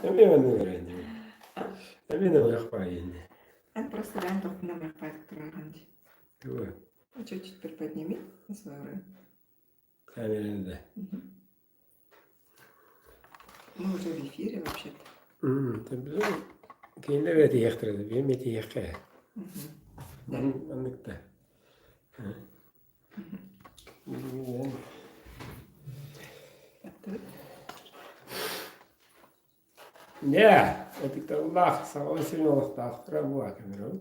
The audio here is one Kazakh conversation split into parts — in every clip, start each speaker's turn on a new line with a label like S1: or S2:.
S1: Emang öğrenci. Emin de yapmayın.
S2: Просто реально только на моих пальцах раньше.
S1: Yok.
S2: Чуть-чуть приподними на свою руку.
S1: Kamerada.
S2: Мы уже в эфире вообще-то.
S1: Tabii. Kendi ve tiyatro bir metiyaka.
S2: Да.
S1: Anlıkta. Ya, etik Allah sağ olsun olsa aktıra bu akımı.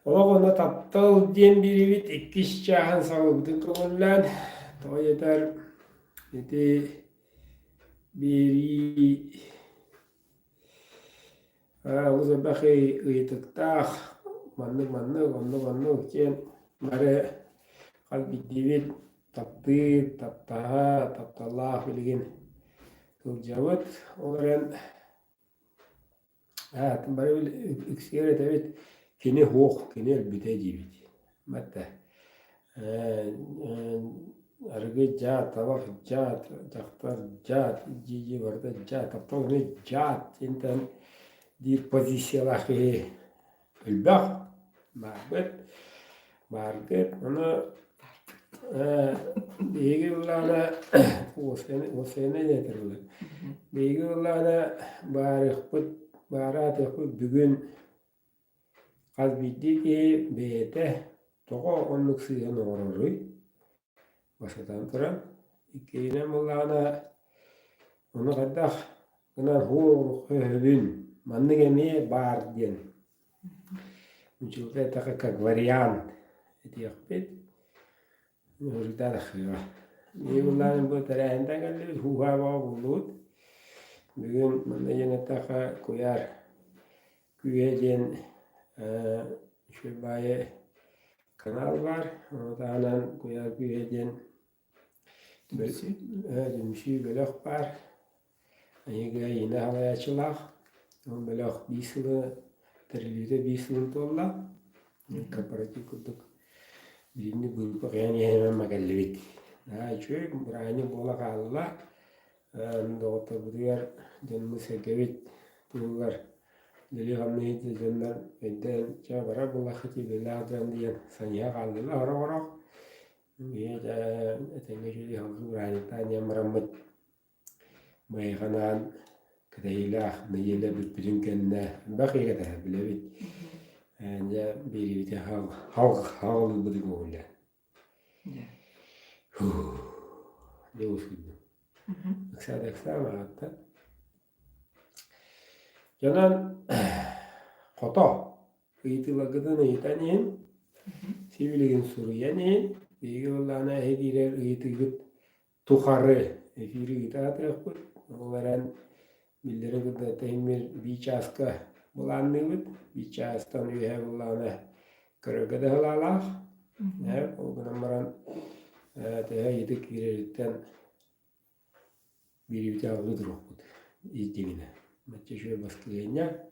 S1: Oğluna taptal diyen biri bit ikiş çahan sağlıklı kılınlan. To yeter. Eti biri Uza bakay ıytıktağ manlı ken mare kalbi divit taptı taptaha taptallah bilgin kılcavat olaran mare iksiyere tabi kini hoq kini elbite divit matta argı jat tavaf jat jaktar jat jiji varda jat taptal ne jat inten di pozisiyalar البخ market onu bilgi yıllarına o sene getirirler. Bilgi yıllarına barat yapıp bugün kalbidi ki beyte toğa onluk siyan oruru başatan turan ikine mullana onu kadar kınar hur hövün manlı gemiye bar diyen Mencoba tak ke varian itu ya pet urita dah ya ini bulan bu terentang kan lebih huha bawa bulut bugün mana yang tak kuyar kuyajen şöyle kanal var oradan kuyar kuyajen dümşü belak var ayıga yine havaya çılak on belak bislı terliğe bislı tolla Kaparatif kuduk birini grup yani hemen magallibit. Çünkü burayı bola kaldılar. Doğru buraya canımı sekevit bunlar. Deli hamleydi canlar eden çabara bola hati beladan diye sanya kaldılar orang-orang. Dia tengah halkı burayı tanya meramut. Merekanan kedailah neyla birbirine kena bakı kata bilebit. Anja biri bite hal budi gola. Ne usulü? Aksa hatta. Jangan kota. Itu lagada ne itanin. Siviligin Suriyanin. Biyolana hedirer itu gut tuharre. Efiri kita terkut. Olaran bildiri gudda tehmir bichaska. Bulanlığı biçastan üye bulana kırgıda halalah. O günümden tehe yedik girirten bir vitavlı durukut izdivine. Maçı şöyle baskılığına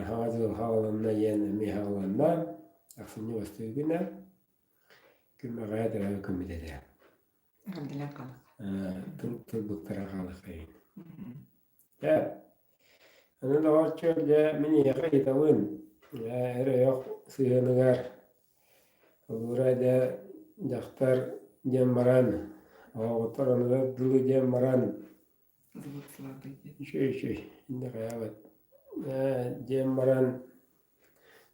S1: hazır havalanına yenemi havalanına aksini bastığına kümme gayet rahat kümmede.
S2: Alhamdulillah kalık.
S1: Tılbıktıra kalık kayın. Evet. Ano lawar chol ja mini yakai tawin ere yok siya nagar ura ja daktar jamaran otor nagar dulu jamaran
S2: Звук слабый.
S1: şey inda kayabat jamaran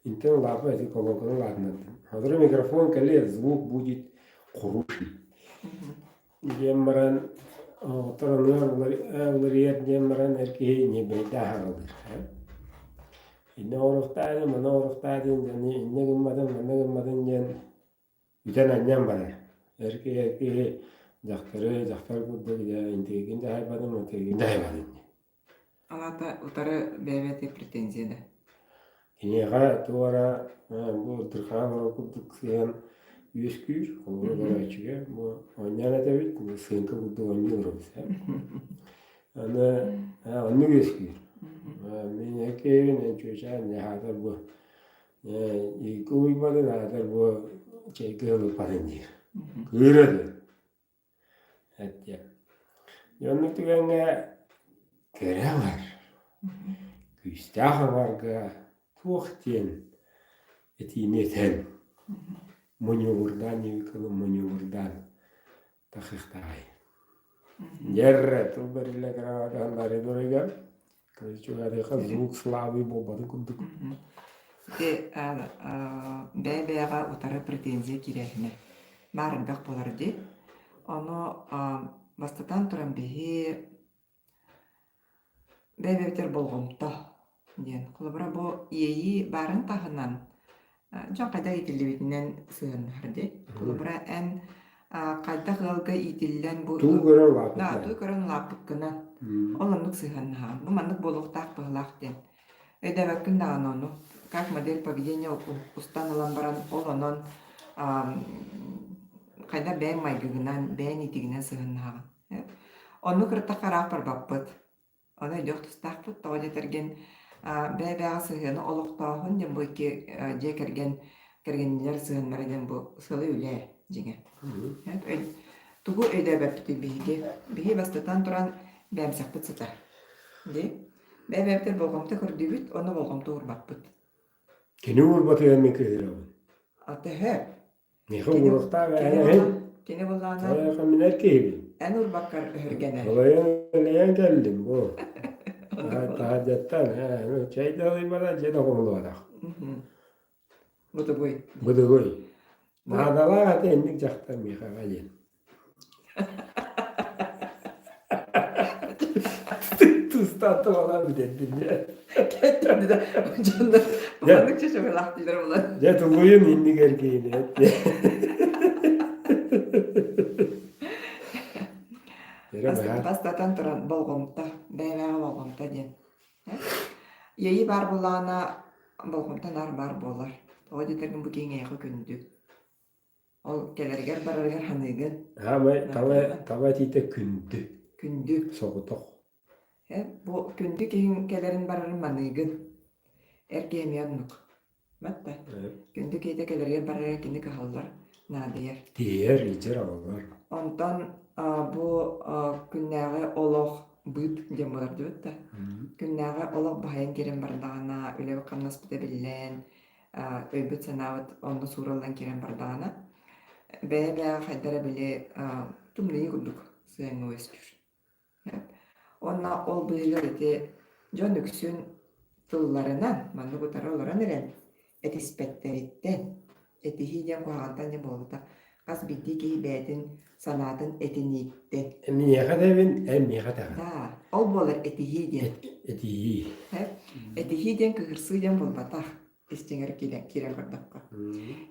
S1: inten lapa eti kolokon latnat hazır mikrofon kali звук будет хороший jamaran otoranlar jemaran erkeği ne beda harılır. İnne oruktadı, mana oruktadı, inne gımmadın jen üten annem bana. Erkeği daktar kuddu ya integin de haybadım, integin de haybadım.
S2: Алата утары бәйбәте претензияда.
S1: İnneğe tuvara bu tırkan kudduk siyan yüzkür, olur böyle çıkıyor. Bu oynayana tabii, bu sınıfı kuddu oynuyoruz. Onu yüzkür. Min ekevin en çocuğa ne hadar bu. Kuvvetli hadar bu çekil paranjir. Kırdı. Hatta Yonnu tügenge kere var. Küstah varga tuhtien etineten. Munyurdan yıkılı munyurdan takıhtay. Yerre tulbarilla karadan dari dorigan. Kılıçıga da kazuk slavi bobadı kunduk.
S2: Те бәбәгә утары претензия кирәкме. Барындак булар ди. Аны бастатан туран бихи бәбәтер болгомта. Ден. Кулыбра бу ии барын тахынан. Жан кайда итилибитинен сыгын харди. Кулыбра эн кайда гылга итиллен бу.
S1: Ту görən lapı.
S2: Да, ту көрөн лапык гына. Оланнык сыгын ха. Бу маннык болохтак быглак ден. Эдәвәккин даган ону. Как модель поведения устаналан баран олонон кайда бәң майгыгынан, бәң итигинен сыгыннаган. Онну кырта карак бар баппыт. Оны дөхтустакпыт, тоға жетерген бәбәға сыгыны олуқтағын ден бұл же кергенлер сыгынмары ден бұл сылы үлі жеңе. Тугу өйді бәппіті бейге. Бейге бастатан туран бәмсақпыт сытар. Бәбәптер болғамты көрдүбіт, оны болғамты урбаппыт.
S1: Kini urbatı yemek ediyorum.
S2: Аты хөп.
S1: Nehe urukta ve ene
S2: Kene bolana
S1: Kaya kamin erkeği.
S2: en urbakkar hörgene.
S1: Olayan geldim bu. Tahacattan. Çayda alayım bana ceda komulu var.
S2: Bu da boy.
S1: Bu da koy. Mağdalar hadi endik caktan bir kağayın. Tustatı olan bir dedim ya.
S2: Kendi de canlı. Babanlıkça şöyle lahtiler olan.
S1: Ya tuluyun indik erkeğini.
S2: Бастатан туран болгомта, бәйбәгә болгомта ден. Йеи бар булана болгомта нар бар болар. Тоға детерген бу кеңейгі күнді. Ол келергер бараргер ханыгын.
S1: Тава тите күнді.
S2: Күнді.
S1: Соғытық.
S2: Бу күнді кейін келерин барарын маныгын. Эркемияннук. Батта. Күнді кейде келергер бараргер кені кахалдар. Надыер.
S1: Диер, ичер алар.
S2: Онтан бу күннәгы олох быт дем болар дебетта. Күннәгы олох бахайын керен бардагана, үлеби камнас бите билен, өйбөт санабыт онда суралдан керен бардагана. Бәбә хайдара биле тумны курдук сыйны өскүр. Онна ол быйлар эти жон үксүн тылларынан, манды бутары оларан эрен, эти спеттериттен, эти хиден куагантан не болута. Каз битти кей бәтин санатын этиниттен.
S1: Эмнеге дебин, эмнеге дебин.
S2: Да, ол болар эти хиден.
S1: Эти.
S2: Эти хиден кыгырсыйден болбатах. Истеңер кирен кырдакка.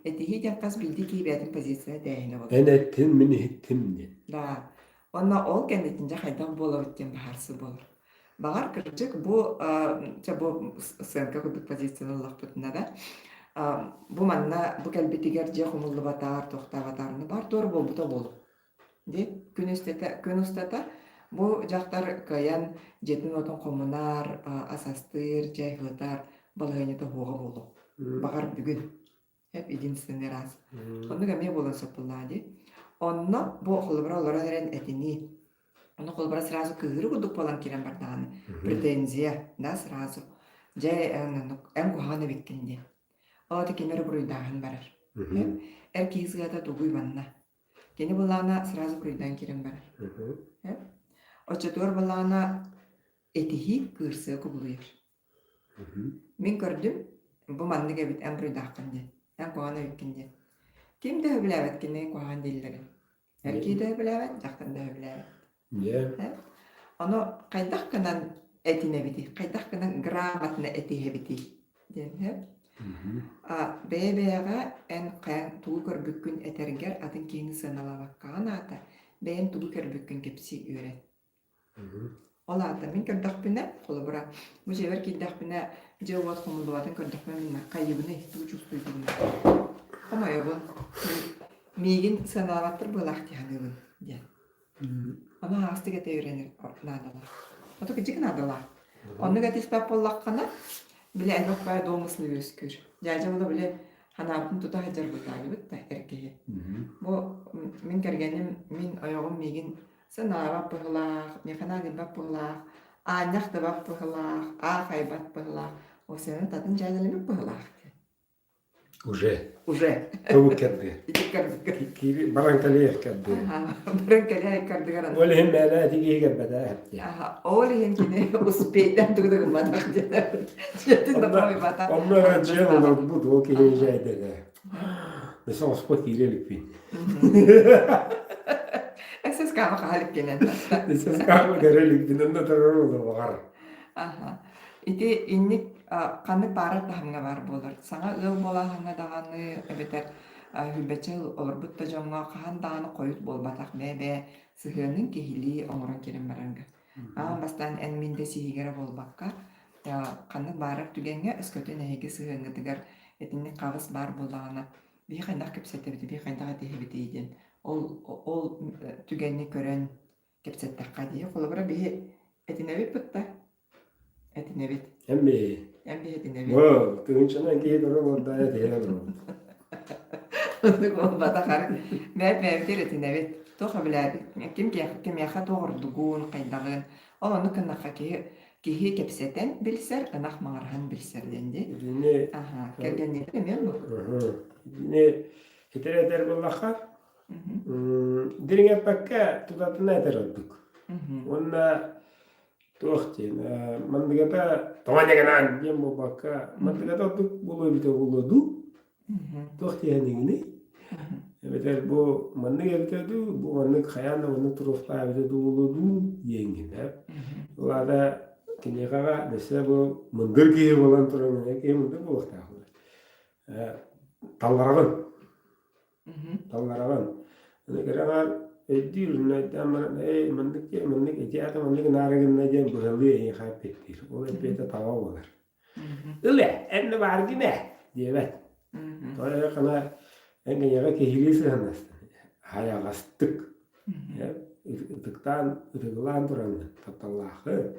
S2: Эти хиден каз битти кей бәтин позиция дәйіне болар.
S1: Энеттин мен хиттимден.
S2: Да, онна ол кәндетинже хайдан болар өттен бахарсы болар. Бағар кырчык бу сынка кудук позицияны лақпытына да. Бу манна бу кәлбетигер же хумуллы батар, тохта батарыны бар тору болбута болу. Күн устата бу жақтар каян жетін отын комунар, асастыр, жайхылтар, балығынеті хоға болу. Бағар бүгін. Хеп единственный раз. Онны кәме болын сопылла де. Онны бу холыбра олара дәрен әтіні. Онны холыбра сразу кыгыры кудук болан керен бардағаны. Претензия, да, сразу. Жай ән куханы беккенде. Олаты кемері бұруйдағын барар. Әркейізгада тугуй банна. Кені бұлана сразу бұруйдан керен барар. Очатуар бұлана этихи кырсы күбулуйыр. Мен көрдім, бұл манны кәбіт ән бұруйдаққынде, ән қуғаны өткенде. Кем дөй біләвәт кені қуған дейлері? Әркей дөй біләвәт, жақтан дөй біләвәт. Оны қайдақ кынан әтіне біті, қайдақ кынан грамотны әтіге біті. Бәйбәйға ән қаян туғы көрбүккін әтергер атын кейіні сыналаваққаған ата, бәйін туғы көрбүккін кепсі үйрен. Ол ата, мен көрдіқпіне, қолы бұра, бұл жевер кейдіқпіне жауат қомылуатын көрдіқпіне мен қайыбыны, туғы чувствуйдығына. Қомай бұл, мейгін сыналаваттыр бұл ақтияны бұл. Оны ағысты кәте үйренер надала. Оты күчік надала. Оны кәте іспәп боллаққана, біле әлбәк бәр доңысыны өскүр. Жайжа бұда біле ханабын тұта хаджар бұтағы бұтта әркеге. Бұл мен кәргенім, мен ойоғым меген сынара пыгылах, механали баппыгылах, аняхты баппыгылах, ахайбат пыгылах, осенин татын жайланып пыгылах.
S1: Уже.
S2: Уже.
S1: Төвік кәдді.
S2: Итиккардыгар.
S1: Кири баранкалиев кәдді.
S2: Бірінкелі кардыгаран.
S1: Ол hem мәлі әтіге кәббәді әпті.
S2: Ол еnkine успейден тугдыгын батақ деді. Жетін да қой батақ.
S1: Onlara canım oldu bu o ki şeyde. Mesela spot girelim bin.
S2: Әсіз қамы қалып кенен.
S1: Mesela kahve girelim bin. Onda da oldu var.
S2: Ити инник қанны бары тахымға бар болыр. Саңа ыл болағыңа дағаны өбетер хүлбәчел олырбытта жоңға қахан дағаны қойыт болбатақ бәбе сығының кехили оңырын керін баранға. Бастан әнмінде сихигері болбаққа қанны бары түгенге үскөтін әйгі сығыңы дігер әтінні қағыс бар болағына бей қайдақ кепсетебді, бей қайдаға дехебеті еден. Ол түгенні көрін кепсеттаққа дейі. Қолы бұра бей әтінәбет бұтта. Әтінәбет.
S1: Emmi.
S2: Әмбе әтінәбет.
S1: Wow, tığınçana ki doğru oldu ya diyelim.
S2: Ол бата қары. Бәбәбдер әтінәбет. Тоқа біләбі. Кем яқа тоғырдығын, қайдағын. Ол оны күннаққа кеге кепсетен білсер, ынақ мағарған білсерденде.
S1: Yine
S2: Кәргеннен мен бұл.
S1: yine hitereter bullakar. Diringe pakke tutatına eter olduk. Onda tohtin. Mandıgata tamanyaganan diyem bu bakka. Mandıgata olduk bulu bite buludu. Tohti hanigini. Beter bu mandıga bitedu. Bu mandıg kayanda mandıg turufta bitedu buludu yengin. Olada kinekaga mesela bu mındır ki olan turanı ki mındır bulakta. Tallarağın. Ini kadang edir nanti aman mandik eci atau mandik naragin aja berhenti yang kapetir. Oleh peta tawa olar. Ile, enne var gine diye bet. Sonra kana en genelde kehilis hanas. Haya gastık. Tıktan tıklan turanı tatallahı.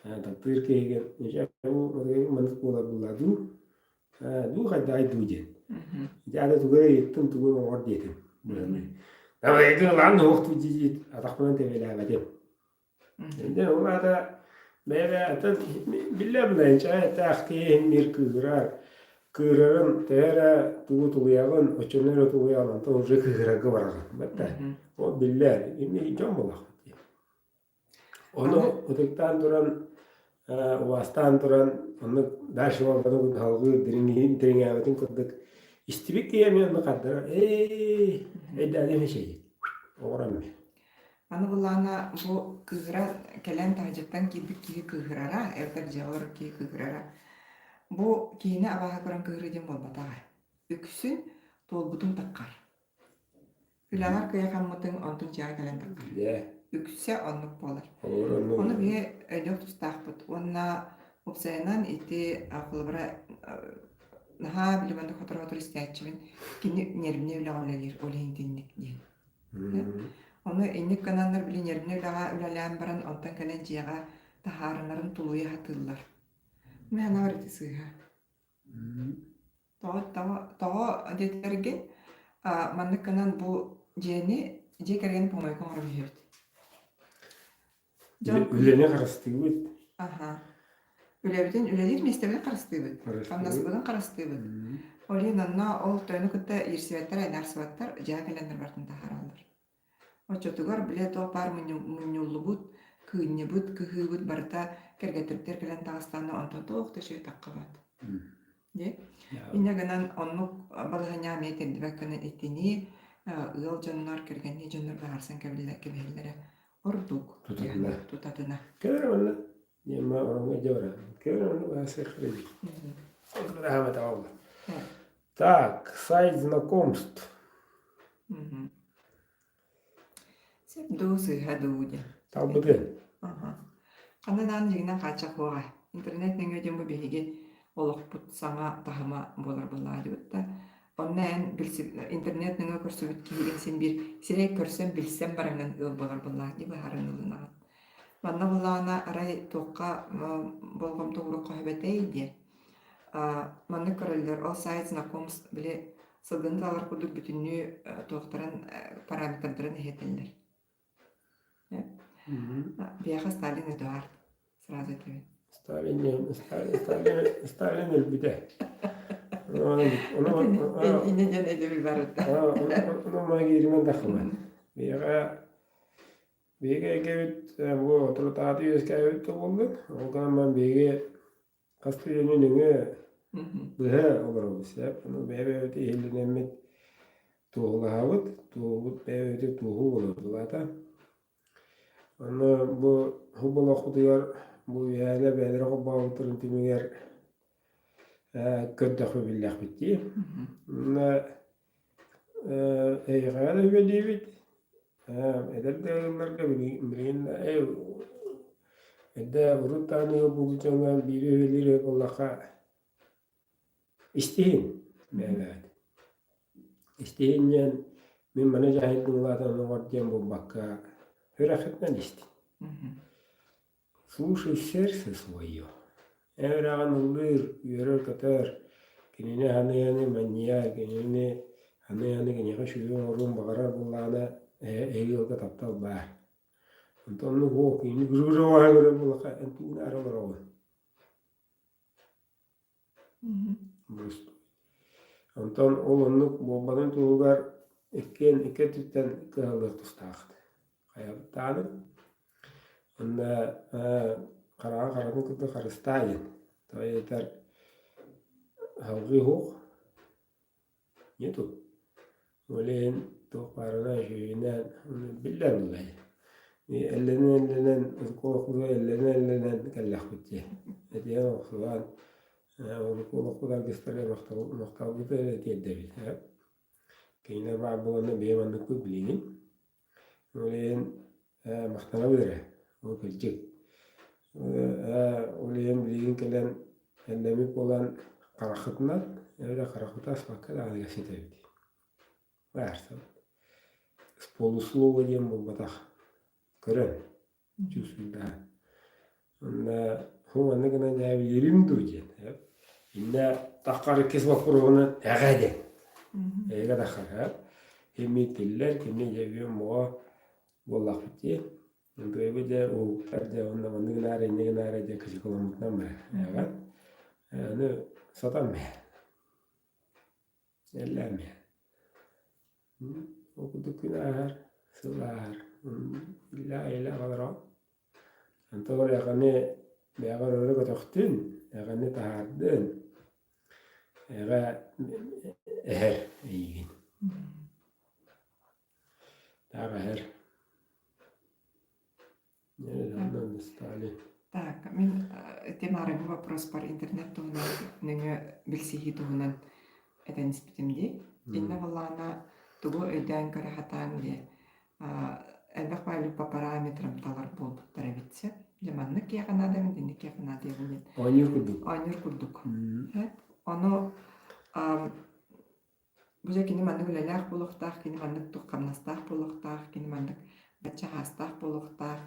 S1: Tatır kegen. Nece bu mandik buladı. Du kadar dujen. Jadi tu gaya itu tu gaya orang dia tu. Nah itu lalu waktu jadi atak pun tevela macam. Jadi orang ada mereka ada bila cahaya tak kehmir keraran tera tu yalan, oceaner tu yalan, tu je kerak kebaran. Betul. Oh bila ini jam lah. Ono otaktan turan wastan turan onu dashboard itu halgu dringi awatin kodak. İstibik diye mi onu kadar? Edade bir şey. Oranı.
S2: Аны булана бу кыгыра келен тажыктан кибик ки кыгырара, эртер жавыр ки кыгырара. Бу кийине абага көрөн кыгыры дем болбатага. Үксүн толбутун таккар. Үлагар кыя хаммытын онтун жаа келен таккар. Үксө оннук болар. Оны бие өйдөк тустакпыт. Онна опсайнан ити акылбыра наха билиманды хотор истәчүн кини нервне улагалыр олин тинник дин. Оны инник канандар билин нервне улага улалам баран онтан кален жига тахарынарын тулуя хатыллар. Мен арыты сыга. Тоо детерген манны канан бу жени же керген помой коңор бийет.
S1: Үлене карастыбыт.
S2: Үлебитен үлелер местебен карастыбыт. Каннасбыдан карастыбыт. Олин анна ол тойну кытта ирсибеттер айнарсыбаттар жаа келендер бартын тахаралар. Очотугар биле то пар мунюллубут, кыйныбыт, кыхыбыт барта кергетиптер келен тагыстаны онтон тоокты шөй таккабат. Де? Иннегенен оннук балыганя метен дебеккene итини ыл жоннор кергенни жоннор баарсан кебеллере ордук. Тутатына.
S1: Kerana Yema orang jora. Kerana bahasa kredit. Rahmat Allah. Так, сайт знакомств.
S2: Досы гадуя.
S1: Талбыгын.
S2: Канадан жигнан кача кога. Интернет неңе жембе беге олоқпут саңа тахама болар булады бутта. Оннан билсип интернет неңе көрсөбүт киген сен бир сирек көрсөм билсем бараңан ыл болар булады бу харынылына. Манна булана арай тоққа болгом тоғры қойбетейди. Манны көрөлдөр ол сайт знакомств биле сылгындалар кудук бүтүнү тоқтаран параметрдарын эхетелдер. Бияха Сталин Эдуард. Сразу это.
S1: Сталин ölbüde.
S2: İnecen edebi var orada.
S1: Onu magirmen dakıman. Bege gevit bu oturtaatı yüzgevit oldu. O kadar ben bege kastı yönünü bıha olurmuş ya. Onu bebe öte eline tuğla havut, tuğut bebe öte tuğu olurdu zaten. Onu bu hubula kutuyar bu yâle bedre kubba oturun timiger köddekü billah bitti. Onu eğer öyle değil. Ederler bilin edda urutani bulacağım biri kollaka istihin meğer istihinyen min mana jahil ulatan warjam bu bakka hıraketmen isti слушай сердце свое эвраган улыр yörör kötör kinine hanıyani manya kinine hanıyani kinine şuyun orun bağırar bullana eğilge taptal var. Ondan o ki ni gurur var göre bu ka entuna aralar o. Ondan olunluk bombadan tuğgar iki tütten kağılı tustaktı. Hayat tanı. Onda karanın kutu karıstayın. Tabi yeter havgı hoq. Yetu. Oleyin توقعنا شيئا بالله والله اللي الكوخ اللي كلح بتيه هذه مخصوصان والكوخ كذا قصتنا مختلفة تيدبي كينا بعض بقولنا بيمان نكتب لين ولين مختلف وده وكل شيء ولين بلين كلام اللي بيقولن قرختنا ولا قرختنا فكذا على شيء وارث полусловием бобатах көрөн чувствда анда хуана гана жаби ерим дужен инна тақары кес бакуруна агаде эга дахара эмитиллер кеме жабием мо боллахти анда эбеде о тарда онда мандыгнаре негнаре де кышкыламытнан ба ага аны сатам элламе وكنت كنا سوار لا إله إلا الله أنت قول يا غني يا غني لك تختن يا غني تهردن يا غا هر يجين تعال هر يعني نستعلي
S2: Так, мен темарым вопрос par интернет тугунан нөңө билсиги тугунан этен испитимди. Инна валлана тугу өйдөн карахатаан де элбек байлы по параметрам талар болбуттар эбитсе жаманны кияганада мен кияганада ебинен анюр курдук оно бужа кини маннык үлелээх булуктаах кини маннык туккамнастаах булуктаах кини маннык баччахаастаах булуктаах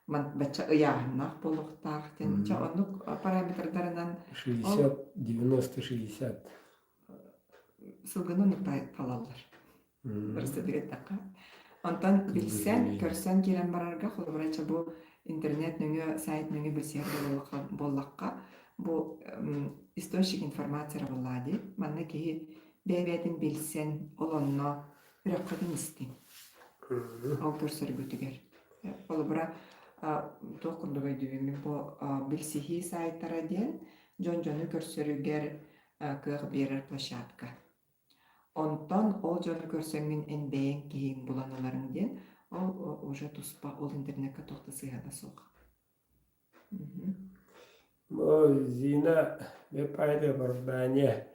S2: бачча ыяахыннаах булуктаах тенче оннук параметрдарынан
S1: 60 90 60
S2: сылгыны талаллар Просто директака. Онтан билсен, көрсен кирен барарга холбурача бу интернет нөңө сайт нөңө билсер боллакка бу источник информация боллади. Манна ки бебетин билсен олонно үрөккөтүн истин. Ал көрсөр бүтүгер. Холбура токурдугай дүйүмү бу билсихи сайттара ден жон-жону көрсөрүгер кыгы берер площадка. Онтан ол жаны көрсөңүн энбейин кийин буланаларын ден ол уже туспа ол интернетке токта сыйгада сок.
S1: Зина бепайда бардане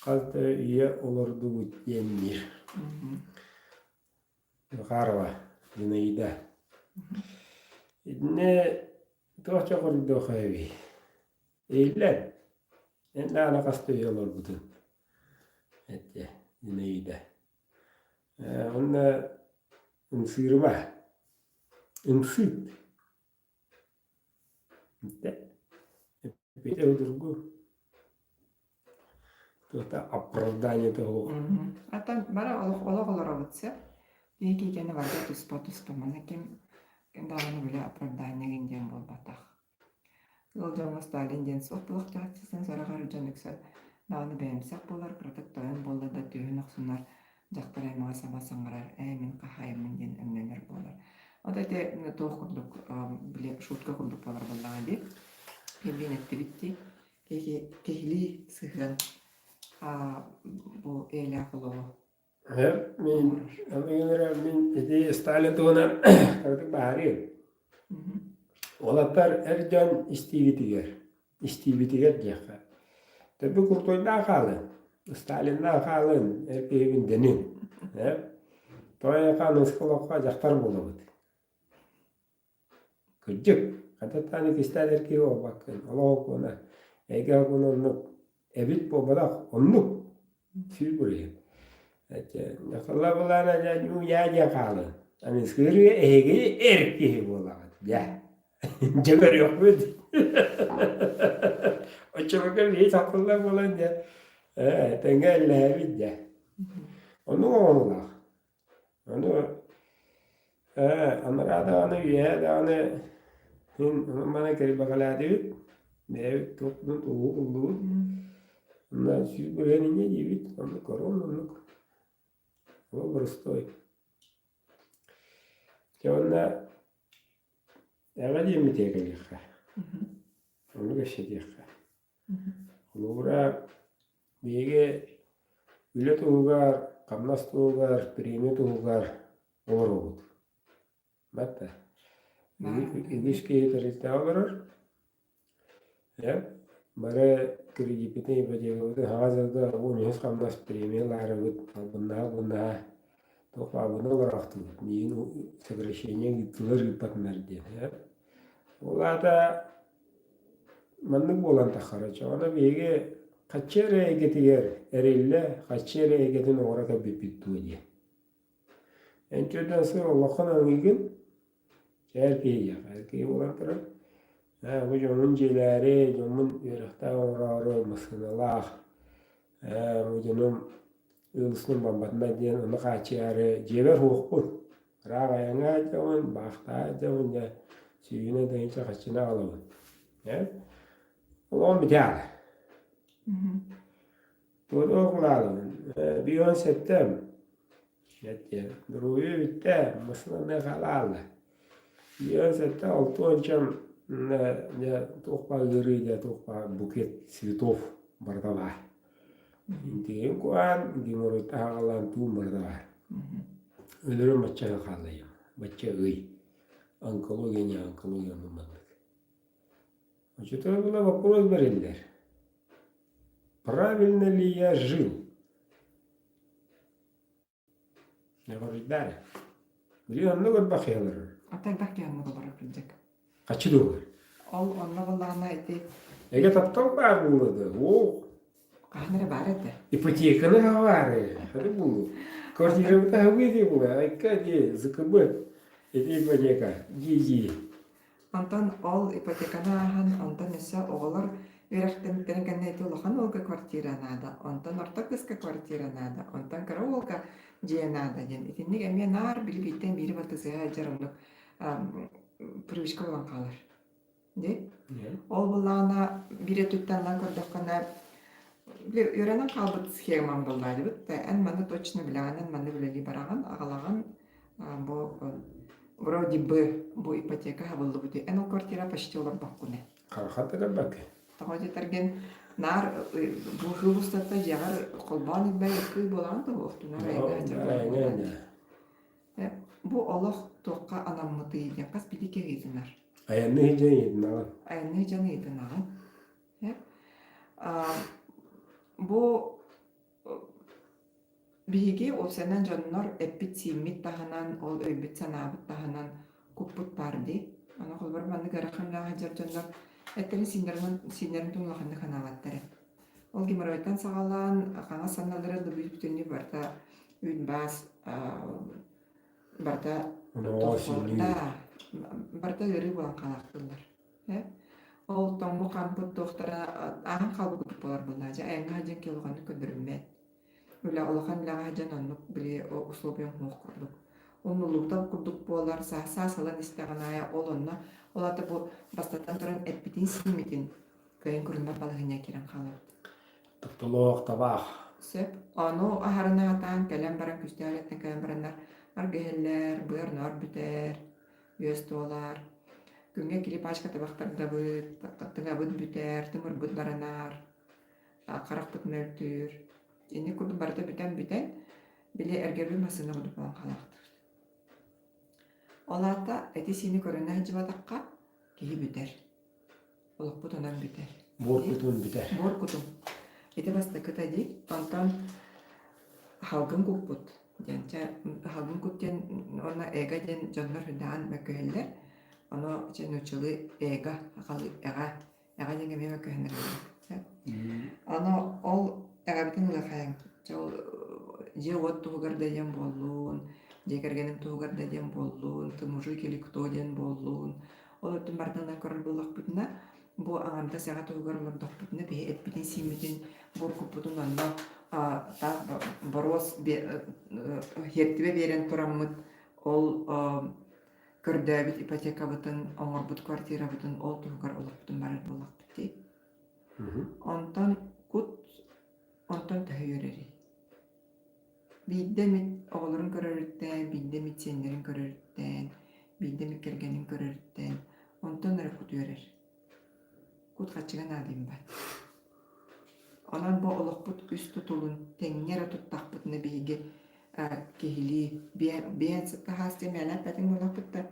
S1: калты ие олорду үтенмир. Гарва Зинаида. Идне тохча кордо хайви. Эйлен. Энда ана касты олорду. Этте Zinaida. Ona insirma. Insit. Это другое. Это оправдание того.
S2: А там бара ологолоровцы. Екі кені варда туспа манакем даганы биле оправдание гинден болбатах. Ол жоңо Сталин ден соттулук жаатчысын сарагар жөнүксө даганы бээмсек болар кырдык тоен болла да түйүн оксунар жактар аймага сабасаңарар эмин кахайымын ден эмнелер болар. Ода те тоох курдук биле шутка курдук болар боллага ди. Кембин эттибитти кехили сыгын бу эля кылоо.
S1: Min idi Stalin tuğunan kırdık bahari. Olatlar ercan istivitiger diyaka. Tabi kurtulda kalın. Stalin'da kalın. Erkeğin denin. Toya kalın sıkılakka jaktar buladı. Kırcık. Hatta tane kistal erkeği o bakın. Allah ona. Ege onun ebit bobadak onluk. Sil buraya. Nakalla bulana janju ya kalın. Hani sırrı ege erkeği buladı. Ya. Jagar yok mu? O çocuklar hiç akıllı bulunca tengaller bir onu olmalı. Onu Amerika'da onu üye de onu bana kere bakaladı. Ne toplum oldu. Ondan siz buraya niye gidip onu koronaluk. O burası. Sonra evvel mi tekrar? Onu geçecek. Lura bege üle tuğgar, kamnas tuğgar, primi tuğgar olur oldu. Batta. İlişkiyi teriste alırır. Ya, bara kredipite yapacak hazırda o nüfus kamnas primi larıgıt bunda topa bunu bıraktı. Niye сокращение gittiler gitmediler diye. Ola da mandık bolan takaracak. Ona bege kaçere getiyer erille kaçere getin orada bipittu diye. Ençeden sonra Allah'ın angigin erkeği erkeği olan taraf. Bu jomun celeri, jomun yırıkta orarı mısınalar. Bu jomun ılsın bambatına diyen onu kaçere ceber hukuk. Rağayana jomun, bakta jomun ya suyuna dayınca kaçına alalım. Ulan bir tane. Doğru okulağım. Bir 10 settem. Duruyor bitti. Mısır'da ne kalarla. Bir 10 sette 6-10 çam tohpa gırıyla tohpa buket цветов barda var. İntiyem kuan, dimuruyta hakalan tuğum barda var. Ölürüm başça kalayım. Başça ıy. Onkologiya numadık. Что-то было вопрос говорили. Правильно ли я жил? Я говорю, да. Говорю, много бахелер.
S2: Атар бахелер барып килдик.
S1: Kaçı doğru?
S2: Ол онна боллағына айты.
S1: Ege taptal var buldu. O.
S2: Қаныры бар еді.
S1: Ипотеканы var. Hadi buldu. Квартираны да выйди булды. Айка де ЗКБ. Это ипотека. Ги.
S2: Онтон ол ипотеканы ахан, онтон өсө оғылар үйрәктен кәннәйті олахан олға квартира нада, онтон орта кыска квартира нада, онтон кара олға жия нада ден. Итинник әме нар білбейтен бері батысыға жарымлық привычка болан қалар. Ол болағына бире түттанлан көрдіққана үйрәнен қалбыт схеман болдайды бұд. Ән маны точно білаған, ән маны білелі бараған, ағалаған вроде бы бу ипотека хабылды бути. Ән ол квартира почти олар баққуне.
S1: Қарқатыға бәкі.
S2: Тағады тәрген нар бу хылыстатта жағар қолбан етбәй өткөй болған да оқтуна райға. Бу олық тоққа анаммыты еден. Қас біліке едінар.
S1: Аянны хеджен едін ағын.
S2: Аянны хеджен едін ағын. Бу биһиги ол сенен жоннор эппит сииммит таханан, ол өйбит санаабыт таханан куппут барди. Ана холбар банды гарахан лага жар жоннор эттери синерин тунлаханды ханаабаттары. Ол геморройтан сагалан, қаңа санналары дубиптүнни барда үйнбас, барда тоқпорда, барда өрі болан қалақтылар. Ол тоңбу кампут тоқтара ағын қалбы күтіп болар болар. Айынға хажан келуғаны көндірілмет. Үля олахан лаға хажан онлық біле условиян хуқ құрдық. Оннулуктан курдук буолар саа салан истеганая олонна олата бу бастатан туран эппитин симитин кайын курунда балыгыня кирен халат.
S1: Тоқтолоқ табақ.
S2: Сөп ону ахарынагатан кэлэн баран күстәлеттен кэлэн бараннар аргыһеллер быарнар бүтер үөстуолар күнгө килипачка табактарда быт тыңа быт бүтер тымыр быт баранар карак быт мөлтүр эни курдун барда бүтен биле эргерби масына кудуп алан халактыр. Олата эти сини көрөнө хажыбатакка киһи бүтер. Олокпут онан бүтер.
S1: Боркутун бітер.
S2: Боркутун. Эти бастакыта ди, онтон халгын кукпут. Жанча халгын куттен она эга ден жоннор хүдаан мәкөһеллер. Оно ченучылы эга, акалы эга денге ме мәкөһеннер. Оно ол эга битин улахаян. Жол же вот тугар ден боллун, же кергеним тугар ден боллун, тымужу кели кто ден боллун. Ол өттүн бардынан көрөр булак бутна. Бу аңамда сага тугарлар доппутна бе эппитин симитин боркупутун анна та борос хертибе берен тураммыт ол көрдөбүт ипотека бутун оңорбут квартира бутун ол тугар олоптун барар болак бити. Онтон тахыйөрери. Биддемит оголорун көрөрүттен, биддемит сенерин көрөрүттен, биддемит кергенин көрөрүттен, онтон ары кутуөрер. Кут хачыган адым бар. Онан бу олокпут үс тутулун теңнер туттакпытны биге кехили биен саттахасты мэлап бэтин болокпутта.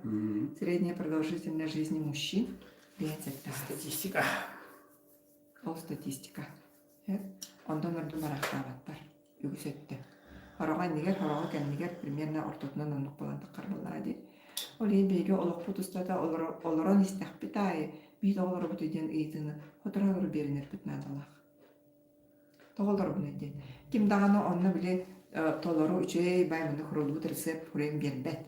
S2: Средняя продолжительность жизни мужчин биен саттахасты.
S1: Статистика.
S2: Ол статистика. Ондан ордун барахтабат бар. Үгүсөттө. Хороган нигер кеннигер примерно ортотунан онук болан таккар боллади. Ол биге олокпут устата олорон истахпитае бит оголор бутуден ыйтыны хоторалар беринер бүтнадалах. Тоголор бунеден. Ким даганы онна биле толору үчөй баймыны хурулбут рецепт хурем бербет.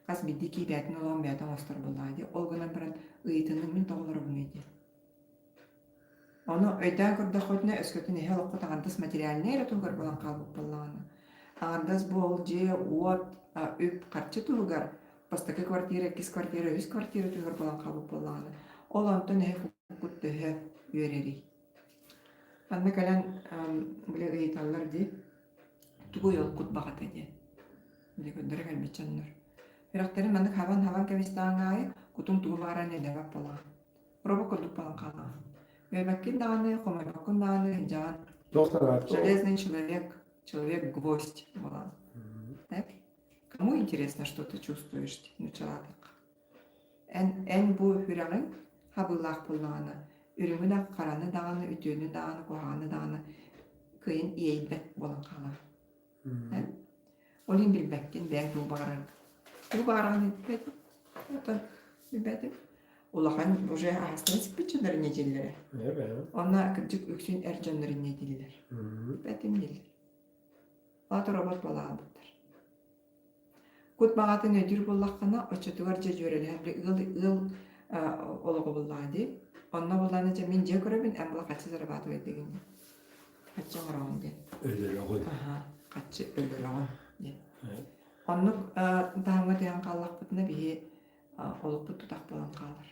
S2: Кас биддики бәтин олон бәтин остар боллади. Ол гынан баран ыйтыны мен тоголор бунеден. Оны өйдән көрдө хотна өскөтүн эхе локко тагандас материалны эре тугар болан калбык боллаганы. Аңардас бол же уот үп карчы тугар постакы квартира, кис квартира, үс квартира тугар болан калбык боллаганы. Ол антон эхе куттыхе үйрери. Анна калан биле ыйталлар ди тугу йол кут багата ди. Биле көндөрө калбичаннар. Бирактарын мандык хаван кемистаңай кутун тугу багаран эдебак боллаган. Робо кодуп балан калган. Бэккин даны, хомайбаккын даны, жан. Железный человек-гвоздь была. Так? Кому интересно, что ты чувствуешь, человек? Эн бу хүрәгын хабыллах булганы, үрүмүн караны даганы, үтөнү даганы, коханы даганы кыйын ийбет болан кала. Олин билбеккен бәк бу баран. Бу баран бит. Ото бит. Улахан уже астынс бичендер неделлер. Она кырдык үксүн эржендер неделлер. Бетим дилер. Аты робот балаабыттар. Кут багатын өдүр боллаккана очотугар же жөреле ыл олого буллады. Онна булланы же мен же көрөбүн амбла качы зарабатып эдеген. Качы орон де.
S1: Өлөлөгөн.
S2: Качы өлөлөгөн де. Оннук таңга тян каллакпытына бие олокпут тутак болан калар.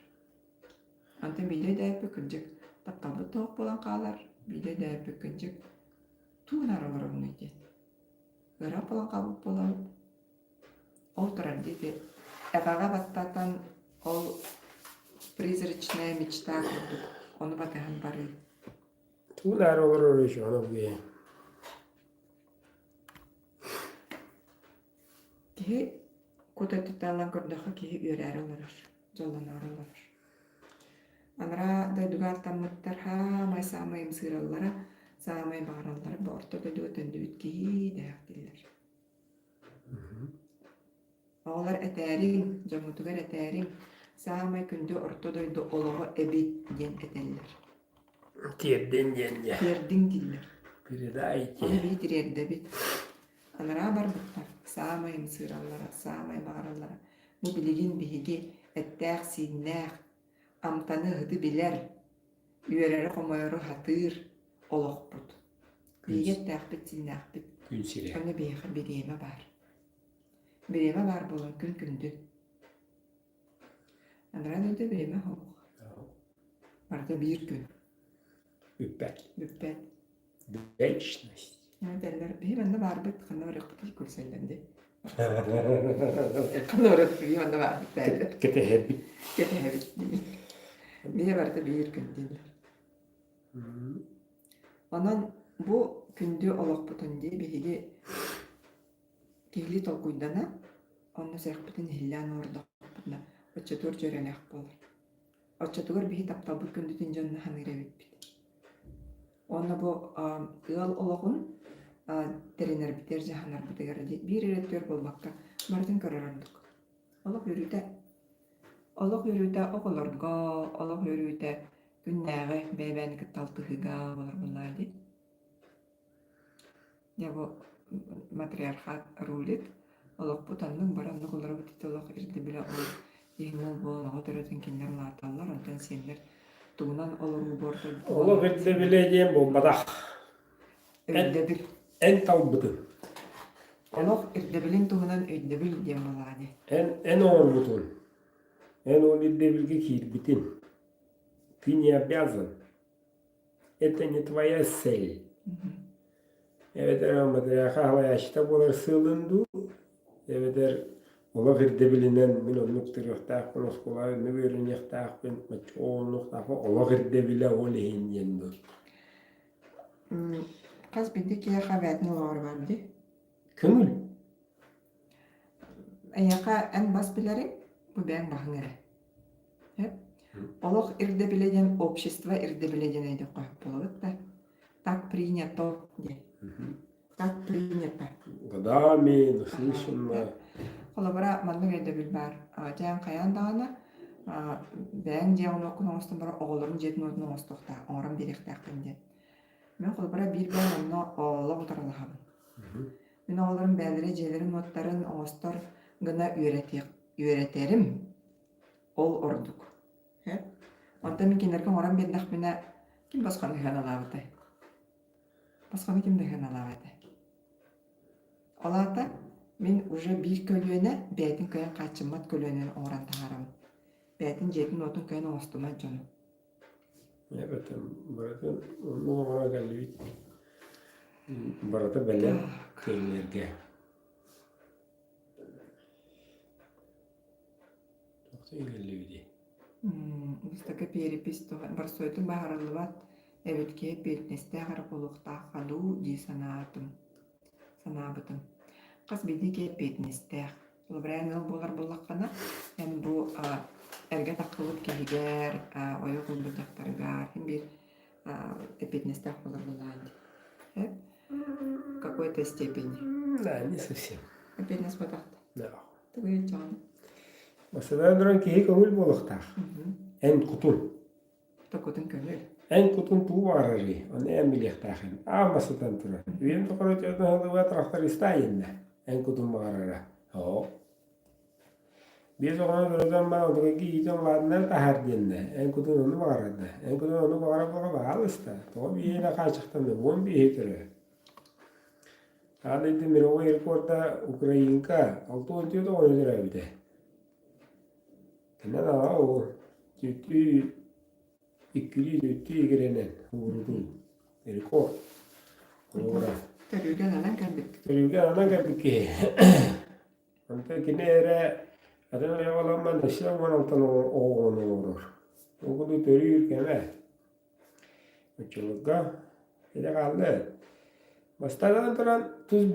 S2: Антын биле дәйпі күнжік таптабы тоқ болан қалар, биле дәйпі күнжік туын аралар оны де. Өрап болан қабып болан. Ол тұрар дейді. Әғаға баттатан ол призрачная мечта көрдік. Оны батаған бары.
S1: Туын аралар өреші, оны бұйы.
S2: Кеге көті тұтталан көрдіқі кеге өр аралар. Жолан аралар. Анра дойдугар таммыттар хамай самайым сыраллара, самай бағараллары борто дойдуга төндүбүт кии даяқтылар. Оғалар әтәрин, жоңутугар әтәрин, самай күнді орто дойду олығы әбит ден әтәллер.
S1: Терден ден де.
S2: Тердин диллер.
S1: Передайте.
S2: Оны бит рерді бит. Анра бар бұттар, самайым сыраллара, самай бағараллара. Бұл білігін бігі әттәқ синнәқ, амтаны хыты билер, үйерері қомайыры хатыр, олықпыт. Бейгет тәқпіт, синнәқпіт.
S1: Күн сире.
S2: Оны бейхі бейгейме бар. Birime var bolun gün gündü. Anran öde birime hok. Barda bir gün.
S1: Üppet.
S2: Büppet.
S1: Вечность.
S2: Yani derler, birime de var bit kanı öğrettik kursellendi. Kanı öğrettik birime de var bit derler.
S1: Ketehebit.
S2: Gete evet değil. Bir barda bir gün değil. Ondan bu gündü olak butun diye bir kehli tolkuydana onu serptin hillan orada butuna. Oçatur jörenek bolur. Oçatur bir taptabı gündü tinjanna hanırevit bit. Onu bu ıl olakun teriner biter jahanar biter bir eretör bolmakka bardan kararanduk. Olak yürüyte okulurga, olak yürüyte günnäge beben kıttaltıhıga bolur bunlar di. Ya bu matriarhat rulit olak butanның baranны kulları bitti olak irdi bile ol yengol bol o törötün kinler latallar ondan senler tuğunan olur borda
S1: Ola birde bileceğim bombada.
S2: öyle
S1: En talbıdı.
S2: olak irdi bilin tuğunan öyle bil diye malani.
S1: En olmutun. En ol birde bilge kirbitin. Ты не обязан. Это не твоя цель. Evet, ama kahvayaşta bolar sığlındı. Evet, ola birde bilinen min onluk tırıqtaq, konos kola önü verin yaqtaq, ben maç onluk tafa ola birde bile ol ehin yendu.
S2: Kaz bildi ki haberni var vardı.
S1: Köngül.
S2: Ayaka en bas bilerin bu ben bahngere. Hep olak irde bileceğim общество irde bileceğim eydi koyup buladık da. Так принято diye. Так принято.
S1: Gadami, naslışınma.
S2: Kolabora mandık irde bilber. Jan kayan dağına ben jevun okun oğustan bara oğulların jedin odun oğustukta. Oğram direkt dağın. Men kolabora bir ben onunla oğula oturalahabın. Men oğulların belire jelerin notların oğustar gına öğreterim. Ol orduk. Ondan men kinlerken oğram bir dağ kim baskanı hemen alavatay. Baskanı kim de hemen alavatay. Olata men уже bir kölüğüne beytin köyün kaçınmat kölüğünen oğran taharam. Beytin jedin otun köyün oğustuma jonu.
S1: Evet, baratın onu bana geldi. Barata belen köylerge. Çok iyi geldi.
S2: Устака перепис бар сойтун баһараллыбат эбитке бетнесте харапулукта халу ди санаабытым. Кас бидике бетнесте. Лабрайныл болар буллаккана эми бу эрге такылып кигер, ойо кулбутактаргар хим бир бетнесте болар буллаанди. В какой-то степени.
S1: Да, не совсем.
S2: Бетнес батакта.
S1: Да.
S2: Тыгый жан.
S1: Mesela duran ki köngül boluqtaq. En kutun.
S2: Такотын көңүл.
S1: En kutun tuğu vararı. Onu en biliyaqtaqın. Amasıdan turan. Üyem tuqarı çöğdün halı ve taraxtar istayinle. En kutun vararı. O. Biz oğana duruzan bana oduqa ki iyican ladından tahar dinle. En kutun onu varardı. En kutun onu vararı bağlı ista. Toğu bir yine kaçıqtan da. Bon bir hitiri. Adaydı Mirova Airport'ta Ukrayinka 6 önce de oynadılar bir de. Kena da o tütü ikili tütü girenen vurdu. Rekor. Ora.
S2: Terügen anan geldik.
S1: Terüge ana geldi ki. Anta kine era adana yavalanma nasıl manaltan onu olur. O kudu terüge keme. Uçulga. Ede kaldı. Bastadan turan tuz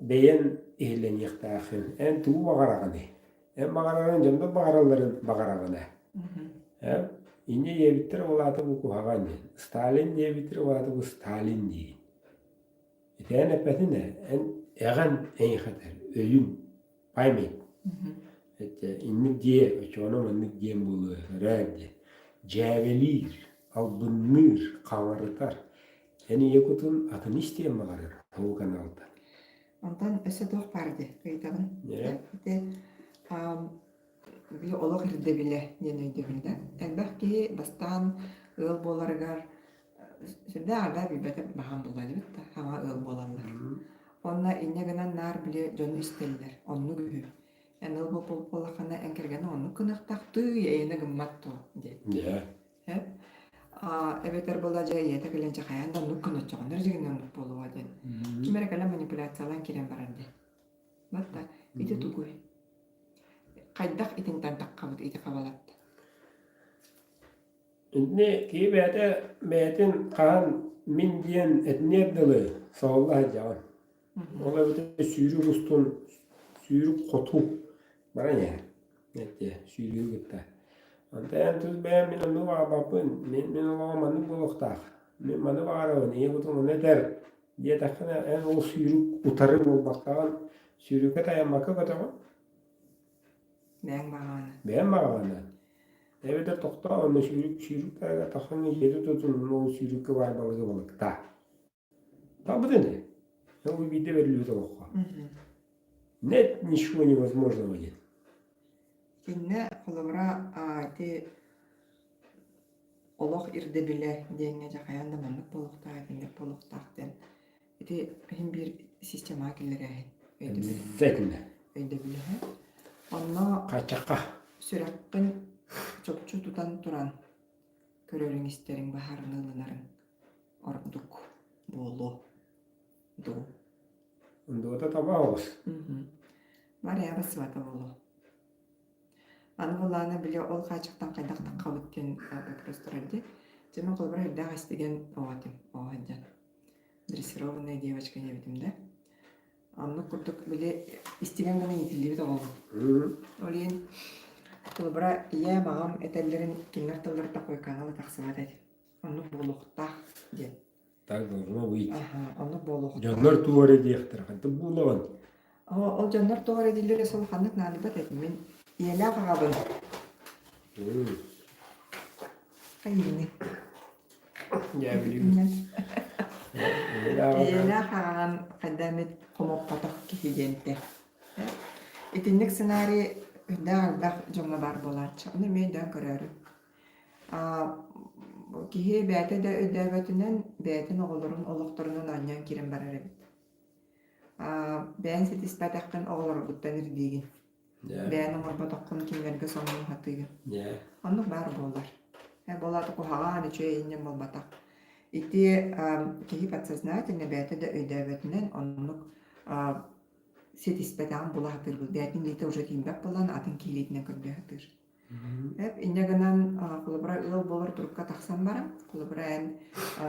S1: beyen ihlen yıktağın. En tuğu bağırağını. En bağırağın camda bağırağını. İnce yebitir olatı bu kuhağını. Stalin yebitir olatı bu Stalin diye. En epetine en xatar. Öyün. Paymayın. İnnik diye. Uçuğuna mannik diye bulu. Rəbdi. Cəvelir. Albınır. Kavarıtar. Yani yakutun atını isteyen mağarar o kanalda.
S2: Ondan öse doq bardı kıytağın.
S1: Ne?
S2: Bir olaq irde bile yeniydi bile. Elbaq ki bastan ıl bolargar. Şimdi ağda bir bete baham bulaydı bitti. Hava ıl bolanlar. Онна иннегенен нар биле жону истеллер. Онну гүһү. Энел бу полахана энкерген онну кынактакты эйне гымматту де.
S1: Я.
S2: Эбетер бола жай ете келенче хаянда нуккын очогондар жигинен нук болуа ден. Кимере кала манипуляциялан кирен баранды. Батта ите тугуй. Кайдак итин тантаккабыт ите кабалатты.
S1: Ne ki betin kan min diyen etniyet dalı sağlar cavan. Ola bir de sürü ustun sürü kotu bana ne? Nette sürü gitti. Anta en tuz ben min onu var bakın min onu manı bulukta. Min manı var o niye bu ne der? Diye takına en o sürü utarı bul bakan sürü kata yamakı kata mı? Ben bağana. Evet de tokta onu sürük taraga takhanı yedi tutun o sürük var balık ta. Tabi de ne? Ya bu video veriliyor da oku. Нет ничего невозможного нет.
S2: Кинне холобра те олох ирде биле деңе жакаянда маннык болукта кинде болуктактен. Эти хим бир система келере.
S1: Обязательно.
S2: Өйдө биле. Онно
S1: Качака.
S2: сүрөккөн чопчу тутан туран көрөрүң истерин бахарнылынарын ордук болу ду.
S1: Onda da tabağız.
S2: Var ya basıvata болу. Аны буланы биле ол качыктан кайдактан кабыттен вопрос турады. Жема колбара да гастеген оатым. Оаджан. Дрессированная девочка не видим, да? Анны курдук биле истеген гана итилиби да болду. Олин колбара я магам этеллерин кинер талларда койканалы таксыбат эди. Анны болуктак де.
S1: Так должно быть.
S2: Анны болуктак.
S1: Жандар туары дияқтыр. Қанты болуын.
S2: Ол жандар туары дилері сол ханнык наныбат эди. Мен иелі қағабын. Қайыны.
S1: Я білеймін.
S2: Иелі қағаған қадамет қомоппатық кехиденте. Итинник сценарий дағалдақ жоңа бар болатшы. Оны мен дан көрәрі. Кихи бәті де өйдәбәтінен бәтін оғылырын олықтырынан аньян керен барар әбет. Бән сет испәтәққін оғылыр бұттан үрдеген. Бән оңыр батаққын кемерге соңын хатыгын. Оны бар болар. Болаты қоғаған үче енен бол батақ. Ити кихи подсознательно бәті де өйдәбәтінен онлық сет испәтәғын бола хатыр бұл. Бәтін лейті уже теймбәк болан атын кейлейтіне көрбе хатыр. Иннегенен кулубра ыл болар турукка таксан бара. Кулубра эн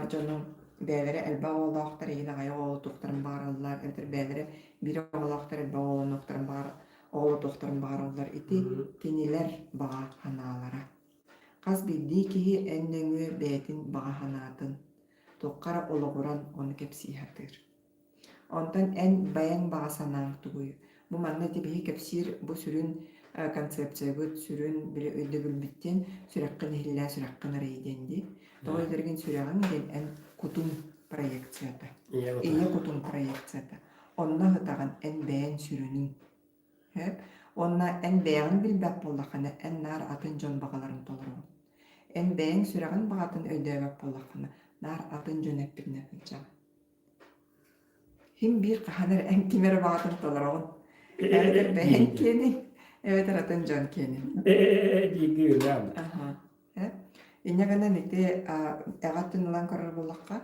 S2: жону бәлере элба олақтар ейін ағай оғылы тоқтарын барылар. Әтір бәлере бір олақтар элба оғылы тоқтарын бар, оғылы тоқтарын барылар. Ити кенелер баға ханалара. Қаз білді кейі әннеңі бәтін баға ханатын. Тоққара олығыран оны кепсі хатыр. Онтан ән баян баға санаң тұғый. Бұ манна дебігі кепсір бұ сүрін концепция бұд сүрін білі өйді бүлбіттен сүрәққын хиллә сүрәққын рейденді. Тоғы едерген сүрәғын еден ән кутун проекцията. Ие кутун проекцията. Онна ғытаған ән бәйін сүрінің. Онна ән бәйін білбәп болдақаны ән нар атын жон бағаларын толыруын. Ән бәйін сүрәғын бағатын өйдәбәп болдақаны нар атын жон әппіріне қылчағы. Хим бір қағаныр ән кемері бағатын толыруын. Ән бәйін кені. Evet, атын Джон Кенни.
S1: Диги үләм.
S2: Иннегенен ите эгатын улан көрөр булакка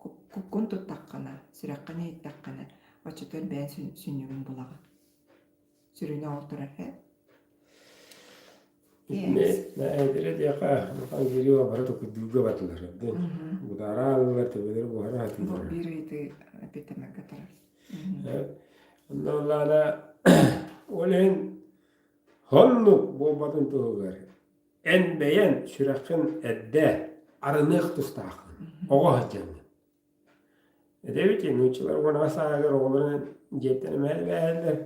S2: куккун туттаккана, сүрәкканы иттаккана, очотор бән сүннүгүн булага. Сүрүнө олтурар.
S1: Ne edere diyaqa, mukan geliyor bara da kuduga batlar. Budara alır tebeler bu hara hatı.
S2: Bu bir ite epiteme katarar.
S1: Ondan da olen Honluk bolbatın tuğugar. En beyen sürekın edde arınıq tustağın. Oğa hacamı. Edebi ki nüçüler ona sağır oğulların cepteni meyveler.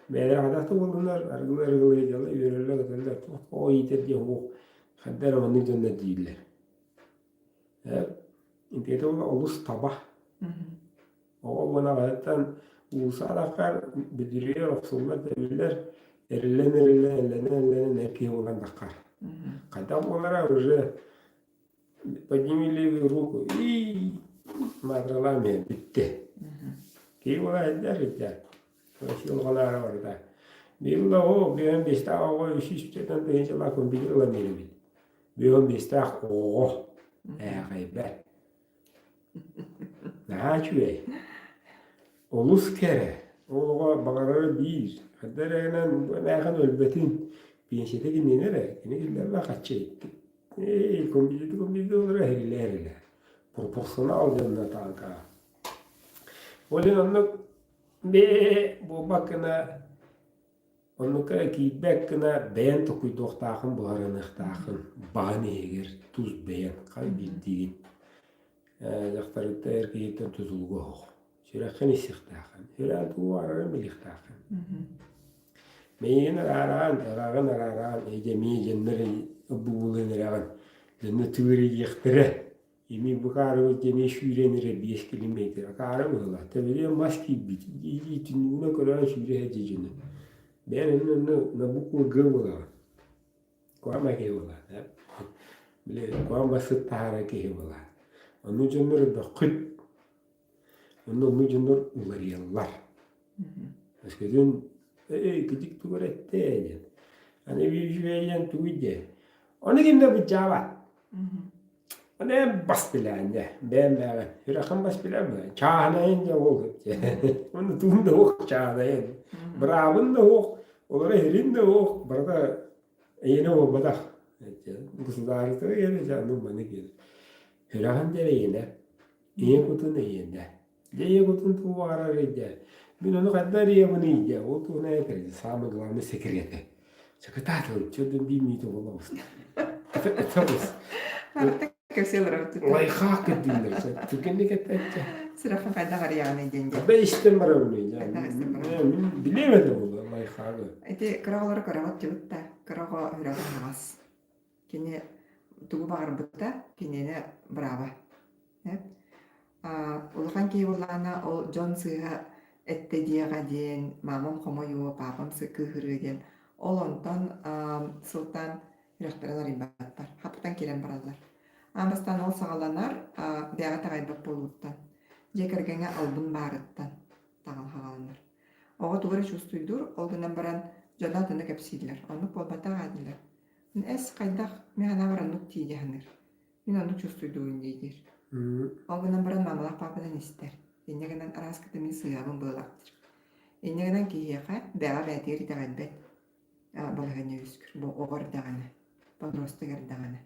S1: Meyveler adatı bulunlar. Argılı ediyorlar. Yürürler götürürler. O yitir diye o. Haddar amanın dönüne değiller. İntiyete ola olus tabah. O bana hayattan ulusa alakar bildiriyor. Oksullar tebilirler. Ellenen напил olan Dakar. Когда полара уже поднимали руку и матралами битте. Kii ola eder eder. Yol kalara var da. Bir yılda o bir 15 daha o üç üstten de inşallah kon bir yıla meri. Bir 15 daha o. Gaybe. Ne çüye? Olus kere. Oğa bağırır bir. Hadarenen ne kan ölbetin. Bir şeyde dinlenir. Ne giller la kaçacak. Kombiyi olur herile. Proporsiyonel cennet tanka. Olin onu be bu bakına onu ki bakına beğen tokuy doktahın buharınıhtahın bani eger tuz beğen kay bildiğin yaktarıda erkeğinden tuzulgu hoş. Şürakın isihtahın. Şürak bu ararı milihtahın. Meyin araran ecemi cenleri buğulun araran cennet tüveri yıktırı. Imi bu karı gene şürenire 5 kilometre. Karı mı la? Tabii maski bit. İyi tününe kadar şüre hecicini. Ben ne bu kurgu ola. Kuama ke ola. Bile kuama sıtara ke ola. Onun cenleri de kıt. Onun cenleri ularıyallar. Eskiden küçük tuvalette. Hani bir şüreyen tuvalette. Onu kimde bu cevap? Ana bas bilende. Ben. Hürakın bas bilen çağınayınca o. Onu tuğunda o çağınayın. Brabın da o. Olara herin de o. Burada yine o badak. Kısıdarlıkta yine canım bana gelir. Hürakın dere yine. İyi kutun yine. İyi kutun tuğu ararıydı. Ben onu kadar iyi bunu yiyeceğim. O tuğuna yakarıydı. Sağımı kıvamı sekiriyete. Çakıtatlı. Çöldüm bir miydi olamaz. Etapız.
S2: Artık köşeler ötüyor.
S1: Layıkak edildir. Tükenlik ettik.
S2: Sırafa fayda var yani denge.
S1: Ben istem var bunu ya.
S2: Ben istem var.
S1: Bilemedim onu layıkakı.
S2: Eti kırağı kırağı cıvıtta. Kırağı hürağı namaz. Kini tuğu bağır bıtta. Kini ne brava. Ulakan ki ulana o John sıha ette diye diyen mamam komoyu babam sıkı hırı diyen. Olondan sultan hüraktıralar ibatlar. Haptan kiren baralar. Ambastan ol sağalanar beğe tağaybap boluttan. Jekergenge albun bağırıttan tağal hağalanır. Oğa tuğrı çustuydur, olgunan baran jodatını kapsiydiler. Onu polbata gadiler. Es kaydak mehana varanlık tiyehanır. Min onu çustuyduğun deydir. Olgunan baran mamalak papadan ister. Enegenen araskıda min sığabın bağlaktır. Enegenen kihiyaka beğe beğetiri tağaybet. Balaganya üskür. Bu oğar dağını. Badrosta gardağını.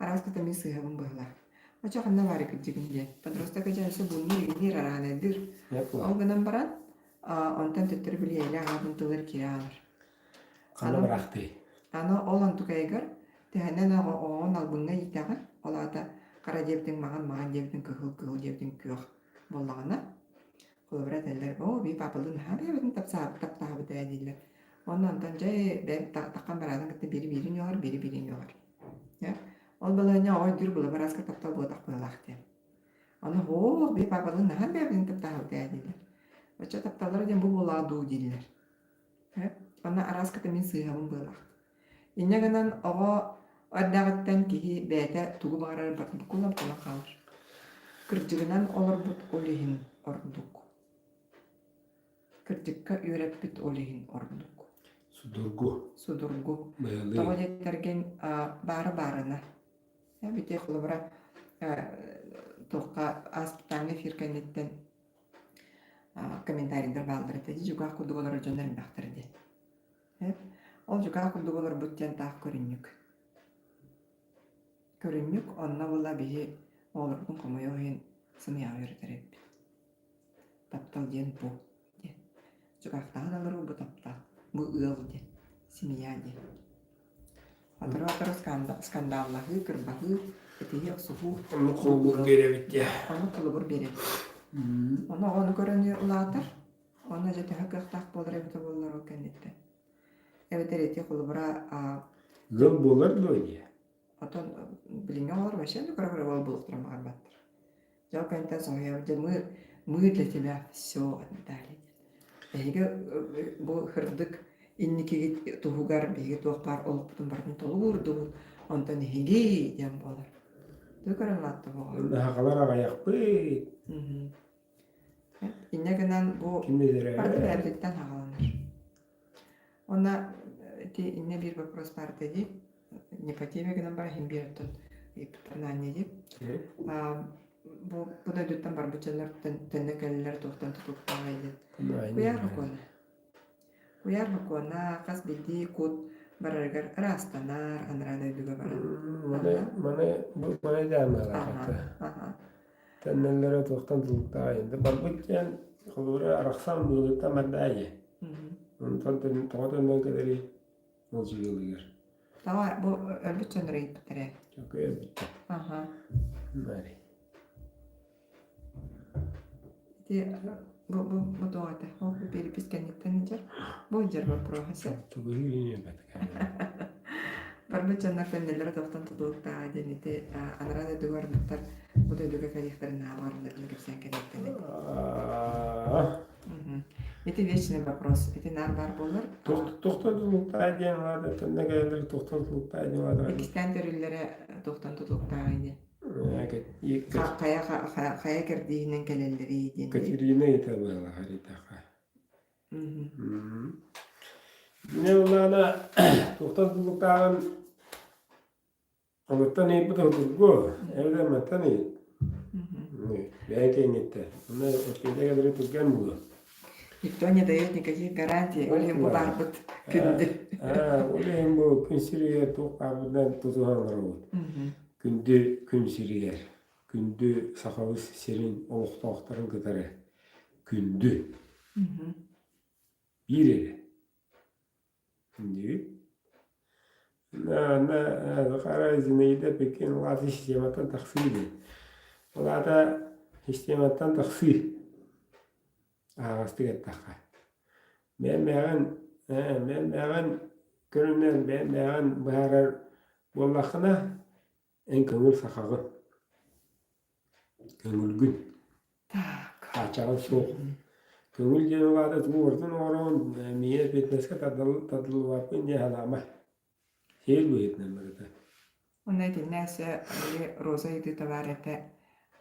S2: Araskıda min sığabın bağlak. Açıkında var kıcıgınca. Padrosta kacansı bunu yeni raranedir. Olgunan baran ondan tüttürü bileyle ağabın tılır kiralar.
S1: Kanı bıraktı.
S2: Ana olan tukaygar tehenen oğun albunna yitağı olada kara cebden mağan cebden kıhıl cebden kıyıq bollağına. Kulubra derler, o bir papalın ha bebedin taptağı deydiler. Ondan jay ben takkan baradan kıtta biri yoğar. Ol balanya oy dür bula baraska taptağı bodak bollağdı. Onu ho bir papalın ha bebedin taptağı deydiler. Baca taptaları jan bu bollağı doğu diller. Ona araska temin sığabın bollağdı. İnneganan oğa addağıttan kihi bete tuğu bağırar bukulam kalır. Kırcıgınan olur but olihin orduk. Kırcıkka üreppit olihin orduk. Sudurgu. Toğa yetergen bağırına. Bir tek olubra toğa aspitane firkanetten komentarinder baldırdı. Juga kudu olur jönlerin baktırdı. Ol juga kudu olur butyan tağ körünlük. Körünlük onna bolla bihi olurgun komoyo hin sımıyağı yürüterek. Taptal diyen bu. Juga tahan alır bu taptal. Bu ııl diyen. Simiya diyen. Hatırı skandallahı, kırbahı, etihi oksuhu.
S1: Onu kulubur berevit ya.
S2: Onu kulubur berevit. Onu görünüyor ulatır. Onu jete hakıqtaq bolur evde bollar o kendette. Evet ereti kulubura
S1: Gıl bolar da öyle.
S2: Oton bilingen olur başa da kara bol bulukturam arbattır. Jaw kanta soya mıyıtleti be so dali. Ege bu hırdık inniki tuhugar bege tohpar olup tutun barın tolurdu. Ondan hege yam bolar. Dökaren lattı bu.
S1: Hakalar ayak be.
S2: İnne gынан bu
S1: Kimde dere?
S2: barda bäbirlikten hagalanır. Ona inne bir вопрос бар dedi. Непотеме гынан бар hem bir ötün. İptananye deyip. Bu da dütten бар bıçalar tenne kelleler tohtan tutuktağıydı. Kuyar hukona. Kuyar hukona kas bildi kut barargar rastanar anrada düge bara.
S1: Mana dama alakatı. Tennellere tohtan tutuktağıydı. Barbıkken kılları araksam duyulukta maddayı. Ondan tohtandan kaderi olcu yılıyor.
S2: Tamam bu ölbüt söndüreyip bitere.
S1: Çok ölbüt. Mari.
S2: Bu doğada. O bir piskenlikten incer. Bu incer вопрос.
S1: Tuguyun batık.
S2: Barba canlar fennelere toftan tudukta denite anrada duvar bittar. Bu da duga kaliflerin varlığı gibisen kerekten. Это вечный вопрос. Это нам бар болар.
S1: Tohtan tutukta diyen vardı. Tenne gelirler tohtan tutukta diyen vardı.
S2: Pakistan törüllere toftan tudukta idi.
S1: Evet.
S2: Kaya girdiğinin kelelleri idi.
S1: Katirine yetemeli harita. Ne olana tohtan tutuktağın Anlattan iyi bu da bu. Evde anlattan iyi. Ben kengitte. Bunu eskide kadar tutken bu.
S2: Никто не дает никаких гарантий. Олем bu barbat kündü.
S1: Olem bu gün sürüye toqabından tutuhanlar olur. Gündü gün sürüyer. Gündü sakavız serin oluqtaqların kadarı. Gündü. Bir eri. Gündü. Qara izineyde pekin latı sistematan taksiydi. Olada sistematan taksiy. Ağastık ettakka. Ben görünen ben baharar bollaqına en köngül sakağı. Köngül gün. Açağın soğuk. Köngül jenolada tuğurtun oğrun miyet betneske tadıl vapın cehalama. Şey bu etnen barıda.
S2: Onlar dinlerse Roza yedi tavarete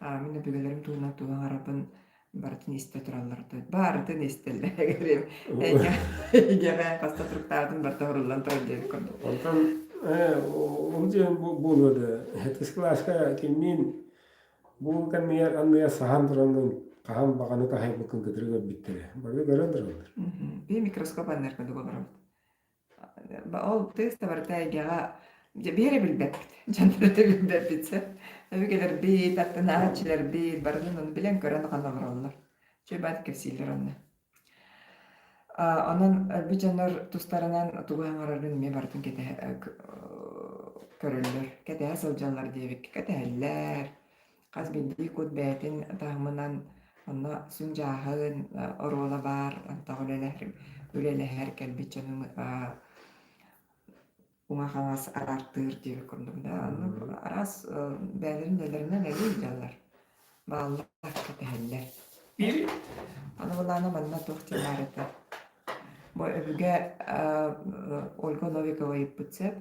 S2: mine bügelerim tuğan arabın Bartın iste turallardı. Bartın isteler göreyim. Ben pasta turuktardım barta horullan turalları kondu.
S1: Ondan onun buluyordu. Tıskılaşka kimin bu kan meğer anlaya sahan duranın kaham bakanı kahayı bakın götürüyor bitti. Böyle görendir olur.
S2: Bir mikroskop anlar kondu kovaram. O testa barta yaga bir bilbet. Canları bilbet bitse. Ögeler bir tatlı ağaçlar bir barının onu bilen gören kanallar. Çöbat kesilir onu. Onun bir canlar tustlarından tuğanlarının me bartın kete körüller. Kete asıl canlar diyevik keteler. Kaz bildiği kod betin tahmından ona süncahın orola var. Öleler kelbi canım Una kangas arartır diye kurdumda. Aras beylerin nelerine ne diyecekler. Vallahi keteheller. Ana bulana manna tohti marete. Bu öbüge Olga Novikova ipütsep.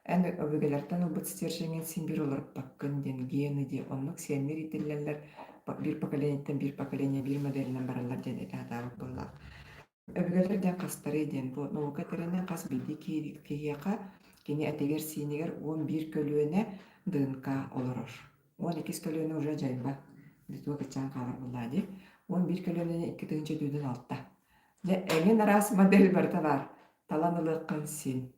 S2: En öbügelerden o bıtsırşengin simbir olarak bakın den giyeni diye onluk senler itillerler. Bir pakaleniyetten bir pakaleniye bir modelinden barallar den etadavuk bolla. Öbügelerden kastarı den bu novukaterinden kas bildi ki yaka Kini eteger siniger 11 kölüğüne dınka olurur. 12 kölüğüne uca cayba. Ditu geçen kalır bulladı. 11 kölüğüne 2 tığınca düdün altta. Ve engin aras model barda var. Talanılı kınsin.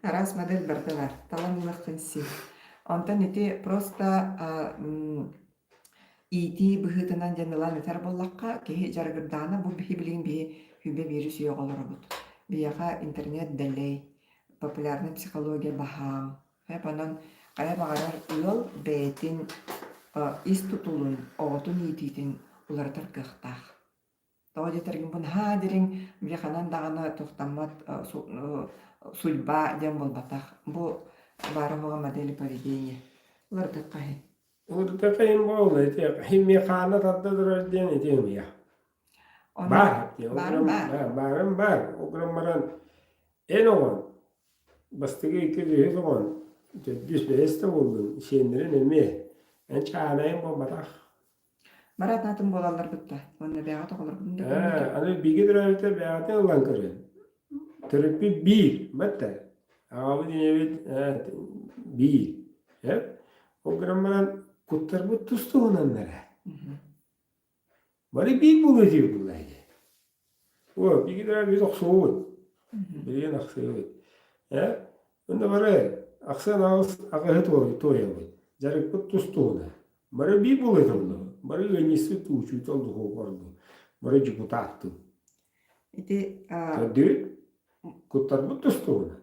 S2: Aras model barda var. Talanılı kınsin. Ondan iti prosta iti bıhıtınan canlılar neter bollakka ki jargırdana bu bihibilin bir hübe virüs yok olur bu. Biyaga internet delay, popülerni psikologiya baham. Hep onun kaya bakarar yol betin is tutulun, oğutun yititin ular tarkıqtaq. Doğru yetergin bun hadirin biyakanan dağına tohtamat sulba diyen bolbataq. Bu barı hoğa modeli pavidiyye. Ular tıqqahin.
S1: Ular tıqqahin bu oldu. Himmi qana tatlı durar diyen edeyim ya. Var. Var. Ogram baran en olan bastığı 200 olan düz beste oldum. Şeylerin emi. En çağınayım bu bataq.
S2: Барат натын болалар бытта. Онда бяга тоголор бунда кемеке.
S1: Аны биги драйвте бяатын улан көрөн. Төрөппи бир, бәтті. Ағабы денебет бир. О граммаран куттар бұт тұсты онанлары. Бары бир бұл өте бұлайды. О, биги драйв бет оқсы оғыд. Білген ақсы оғыд. Онда бары ақсан ағығы той оғыд. Жарық бұт тұсты оны. Бары бир бұл өте бұлды. Бары өнесі тұучу толды қоғырды. Бары жүпутатту.
S2: Ити
S1: Төді куттар бұт тұсты оны.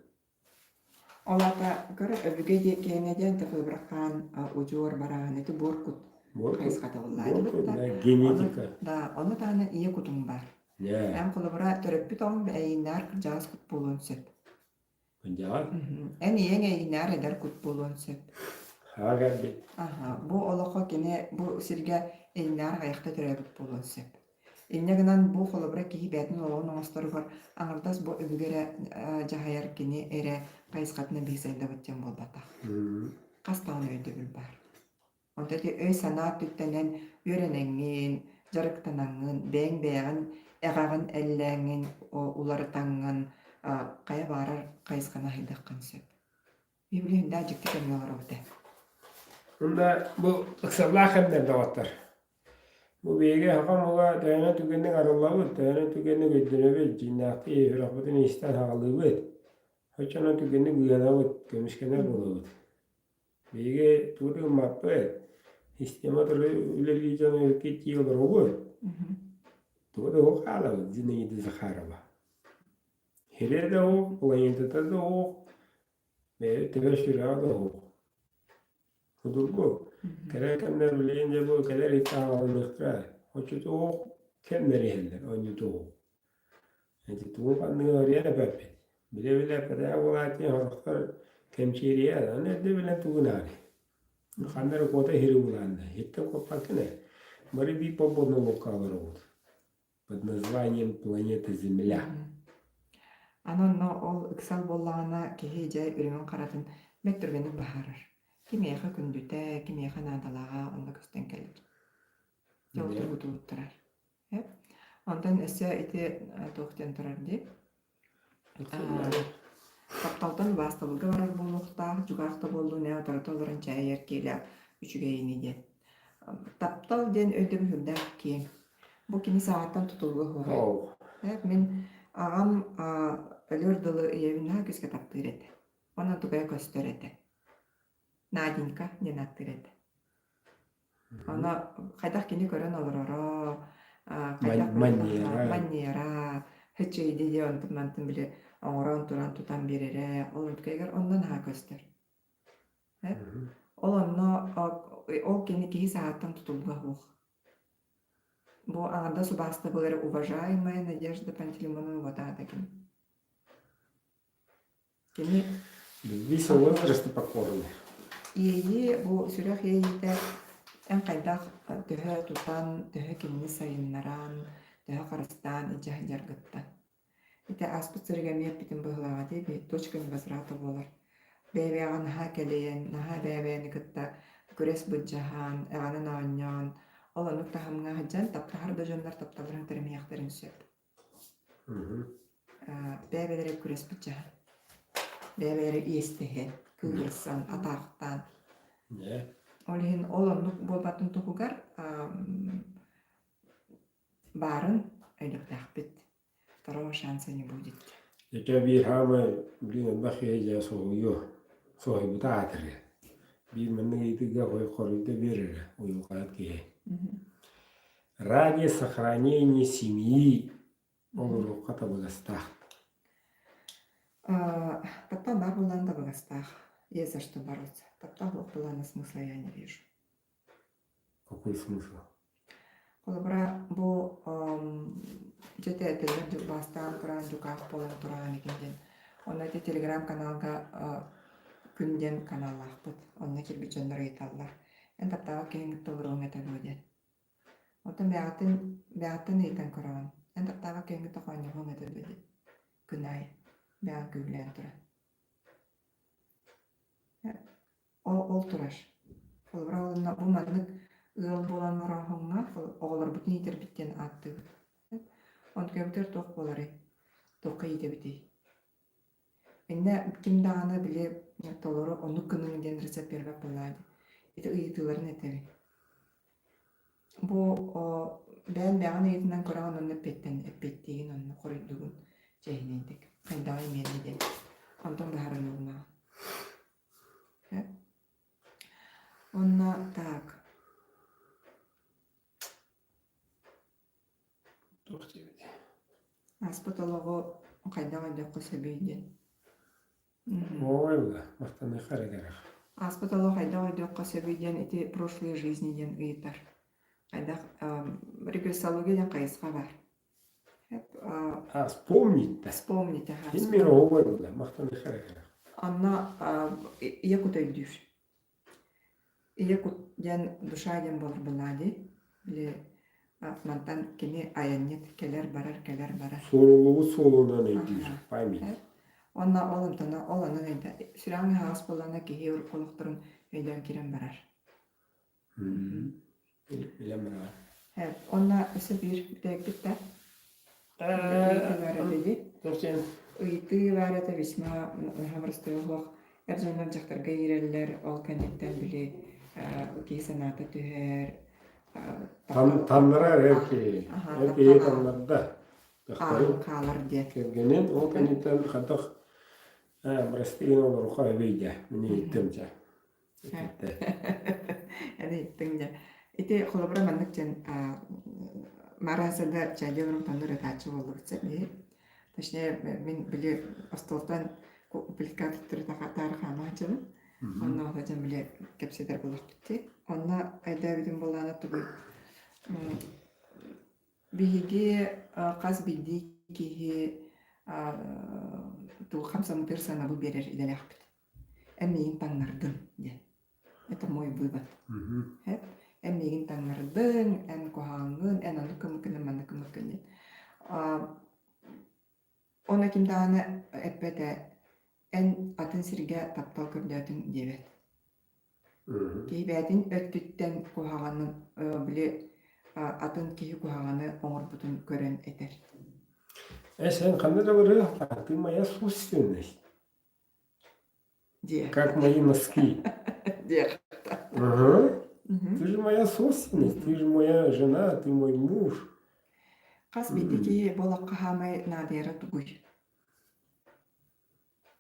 S2: олата көрө өбүгө де кеңеден тыгыбыракан ужуор бараан эти боркут кайската буллайды бутта.
S1: Генетика.
S2: Да, оны таана ие кутум бар. Эн колобура төрөппүт оң эйиннар жаас кут болуун сөп. Эн иең эйиннар эдер кут болуун сөп. Бу олоко кене бу сирге эйиннар аяқта төрөбүт болуун сөп. Иннегенан бу колобура кихи бәтин олоон оңостор бар. Аңырдас бу өбүгере жахаяр кене эре кайскатына бейсайда быттен болбата. Кастаан өйдө бүл бар. Онда те өй санаат түттенен үйренеңин, жарыктанаңын, бәң-бәңін, эғағын әлләңін, уларытаңын, кая барар кайскана хайдаққан сөп. Библиында жікті кәмелер өте.
S1: Онда бұл ықсарлақ әмдер дауаттар. Бұл бейге хақам оға тәйіна түгеннің арылауы, тәйіна түгеннің өйдінөбі, жиннақты ефірақпытын естен хағалығы. Хочана түгеннің ұялауы, көмішкенер болауы. Бейге туырдың маппы, система тұры үлелі жаны өркетті елдер оғы. Туырды оқ алауы, зінейді зақарыба. Хелер де оқ, бұлайынтытар да оқ, бәйі тігер шүрағы да оқ. Құдырғы, кәрі кәмдер білейін де бұл, кәлер итті ағалымықтыра. Хочуты оқ, кәмдері елдер, ойнуты оқ. Әнті туғы қандың өрияны бәппет. Біле-біле пәдәй олайтын хорықтар кәмчерия, аны әді білен туғын ары. Қандары кота хері бұланды. Хеттен қоппан кіне. Бары бей пободны локалар олды. Под названием планеты Земля.
S2: Анонно ол ыксал боллағына кехе жай үрімен қаратын мәктүргені бағарыр. Кемеяға күндүтә, кемеяға надалаға, онда көстен кәлір. Жауытыр бұтылып тұрар. Ондан өсі әйті тоқтен тұрар деп. Тапталтан бастылығы барар болуқта, жүғақты болу не отарыты оларын чайыр келі үшіге енеде. Таптал ден өйді бүхілдәк ке. Бұл кені сағаттан тұтылғы хоғай. Мен ағам өлір дылы үйевіна көзге таптыр еді. Оны тұғай көстер еді. Наденька ден аттыр еді. Оны қайдақ кені көрін олырары, маннера, хүчейді де онтын біле оңыран туран тутан берере, ол өткәйгер ондан ха көстер. Ол кені кейі сағаттан тұтылға хуқ. Бу аңырда субасты бұлары уважаемая Надежда Пантелеймоновна водада кені. Кені...
S1: Виса возрасты покорны.
S2: Ейі, бу сүрек ейді ән қайдақ түхі тұтан, түхі кені сайыннаран, түхі қарыстан, иджахы жарғыттан. Ите аспыт сыргамият битин быһылаға дейби, точка невозврата болар. Бәйбәған наха кәлейен, наха бәйбәйні кытта көрес бұджахан, әғанын ауыннян, ол анық тахамға хаджан, таптахар да жондар тапталырын тәрмияқтарын сөп. Бәйбәйлері көрес бұджахан. Бәйбәйлері естіхе, күгессан, атақтан. Ол анық болбатын тұқығар барын өйліктәқ бит. Второго шанса не будет.
S1: Это бирхама, блин, бахея сою, сою бутаатре. Бир менне итига хой хорите бирре, уюкатки. Ради сохранения семьи олору ката багастах.
S2: Тапта бар буланда багастах. Есть за что бороться. Тапта булана смысла я не вижу.
S1: Какой смысл?
S2: Колобра бу жете телевизор бастан туран жукак болон туран экенден. Онда телеграм каналга күнден каналлахпыт. Онда келби жоннор ыйталлар. Эн таптага кеңик толуруң этебүүден. Отон бяатын ыйтан көрөн. Эн таптага кеңик токоньоң этебүүден. Күнай бяан күлен туран. Ол тураш. Колобра олунна бу маннык ыл боланлар ахыңа оғылар бүтін итер биттен атты. Он көмтер тоқ болары. Тоққа ите бітей. Энне ким дағаны біле толору оны күнің ден рецепт бербек болады. Ити ыйтыларын етеби. Бу бән бәғын етінен көраған оны петтеген оны қорыйдығын жайынендік. Қайдағы мені ден. Антон бәхарын ұлына. Онна так. Аспатологу қайдағы дөққы сөбейден.
S1: Ойла, мақтаны қарагарақ.
S2: Аспатологу қайдағы дөққы сөбейден ити прошлые жизниден ұйытар. Қайдақ регрессологиядан қайысқа бар.
S1: Вспомнить-то.
S2: Вспомните.
S1: Кеммер ойла, мақтаны қарагарақ.
S2: Анна иякут өйдүр. Иякут ден душа ден болар болады. Биле мантан кене аяннет келер барар.
S1: Солулуğu solundan ödür. Память.
S2: Онна олымтана оланын өйді. Сүрәңі хағыс болана кейі ұрқылықтырын өйден керен барар.
S1: Bilem var.
S2: Онна өсі бір бітек бітті.
S1: Torsen.
S2: Үйті бәреді весма хамырысты олық. Әржонлар жақтарға ерелер ол кәнеттен біле кейсанаты түхер.
S1: Tanrılar erkeği. Erkeği tanrıda.
S2: Қалар де.
S1: Kergenin o kanitan katak Брастин olur koy beyce. Mini ittimce.
S2: Әді еттің де. Ите қолыбыра мәнік жен маразада жайдеуірім таныр әтәтші болды бітсе. Точнее, мен біле остолтан публикатор түрі тақатары қама жын. Онна оға жан біле кепседер болық бітті. Онна айда бітін боланы тұғый. Биһиги қаз билди киһи тул хамсам персона бу берер иделях бит. Эммигин таңнардын де. Это мой вывод. Эммигин таңнардын, эн кохаңын, эн аны кымыкын, маны кымыкын. Она кимданы эппете эн атын сирге таптал көрдөтүн дебет. Кейбетин өттүттен кохағанын биле атын кейі кухағаны оңыр бұтын көрен етер.
S1: Sen қандай да бір ты моя собственность. Как мои носки. Ты же моя собственность, ты же моя жена, ты мой муж.
S2: Қас бейді кейі болаққа хамай надері тұғый.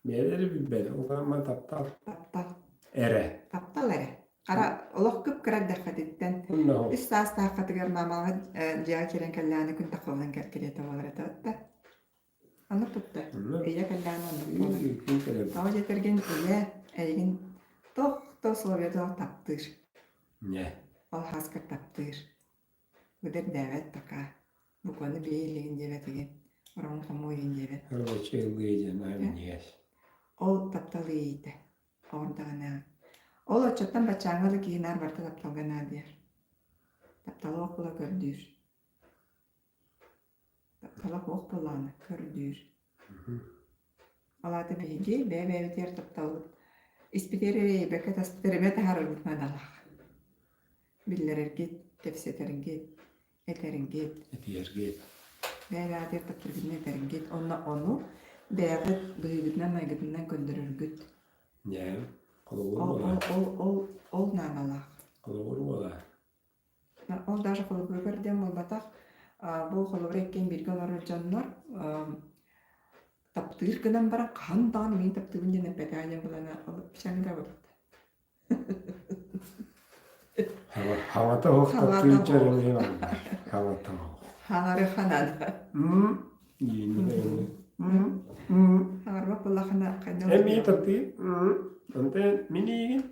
S1: Бәлері бәлі, оғама таптал.
S2: Таптал әрі. Қара олық көп кірәдді қадеттен. Үс састағы қатығыр мамаға жағы керен кәлләні күн тақылын кәркелеті олар әті. Аны тұтты. Үйе кәлләні оны болар. Тау жетерген үйе әйгін тоқ словеті ол таптыр. Ол хаскар таптыр. Бұдыр дәвәт тақа. Бұқаны бейілігін дебетіген. Орауын қамойын дебет. Ол тапталы ейді. Ордағына. Ол отчаттан бачаңалы кейін арбарта тапталған адер. Тапталы оқыла көрдүр. Тапталы оқ боланы көрдүр. Алады бейге бәй-бәйтер тапталы. Испетері бәкет аспетеріме тағарыр бұтмадалақ. Биллерергет, тепсетеріңгет, этеріңгет. Бәй-бәйтер таптыргетін этеріңгет. Оны бәғыт бұйгытынан майгытынан көндіріргіт. Ол нағалақ.
S1: Қолығыр бола.
S2: Ол даже қолығыр көрден бол батақ. Бұл қолығыр еккен берген оры жанлар таптыр кінен бара қандағын мен таптырын ден әппәті айын болана пішаңыда болады.
S1: Havata hoq taптыр жарымын алдар. Havata hoq.
S2: Хаңары қанады. Хаңар бақ бұл қана қайдан
S1: Hem iyi tatlıyım. Ante mini.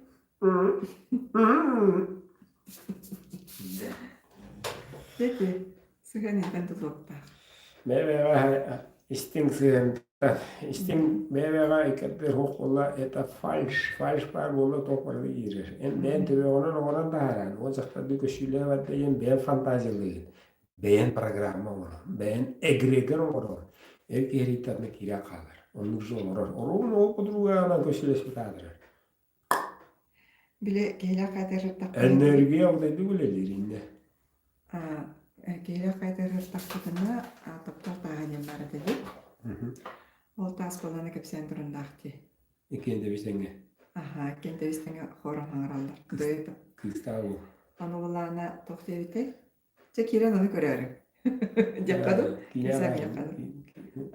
S2: Дети, сега не бен тузлукта.
S1: Meyveye istin sığında. İstin meyveye ikatır hokulla eta falsch var bolla toparlı girer. Ben tabi onun da haran. O zakta bir köşüyle var diyen ben fantaziliyim. Ben programı onu. Ben egregör onu. Erkeği tabi kira kalır. Onun için olur. Onun o kudruğuna köşüleşip kalır.
S2: Bile geyla kaytarır takıya.
S1: Enerji aldıydı bu lellerinde.
S2: Geyla kaytarır takıdına taptar tağanem var dedi. Ol tas bolanı köpsen durundaqti.
S1: İkinde bir sene.
S2: Aha, kente istenge horon hangarallar. Döyüp.
S1: Kıstavu.
S2: Onu bulana tohtevite. Çekiren onu görüyorum. Yapadım. Kesem yapadım.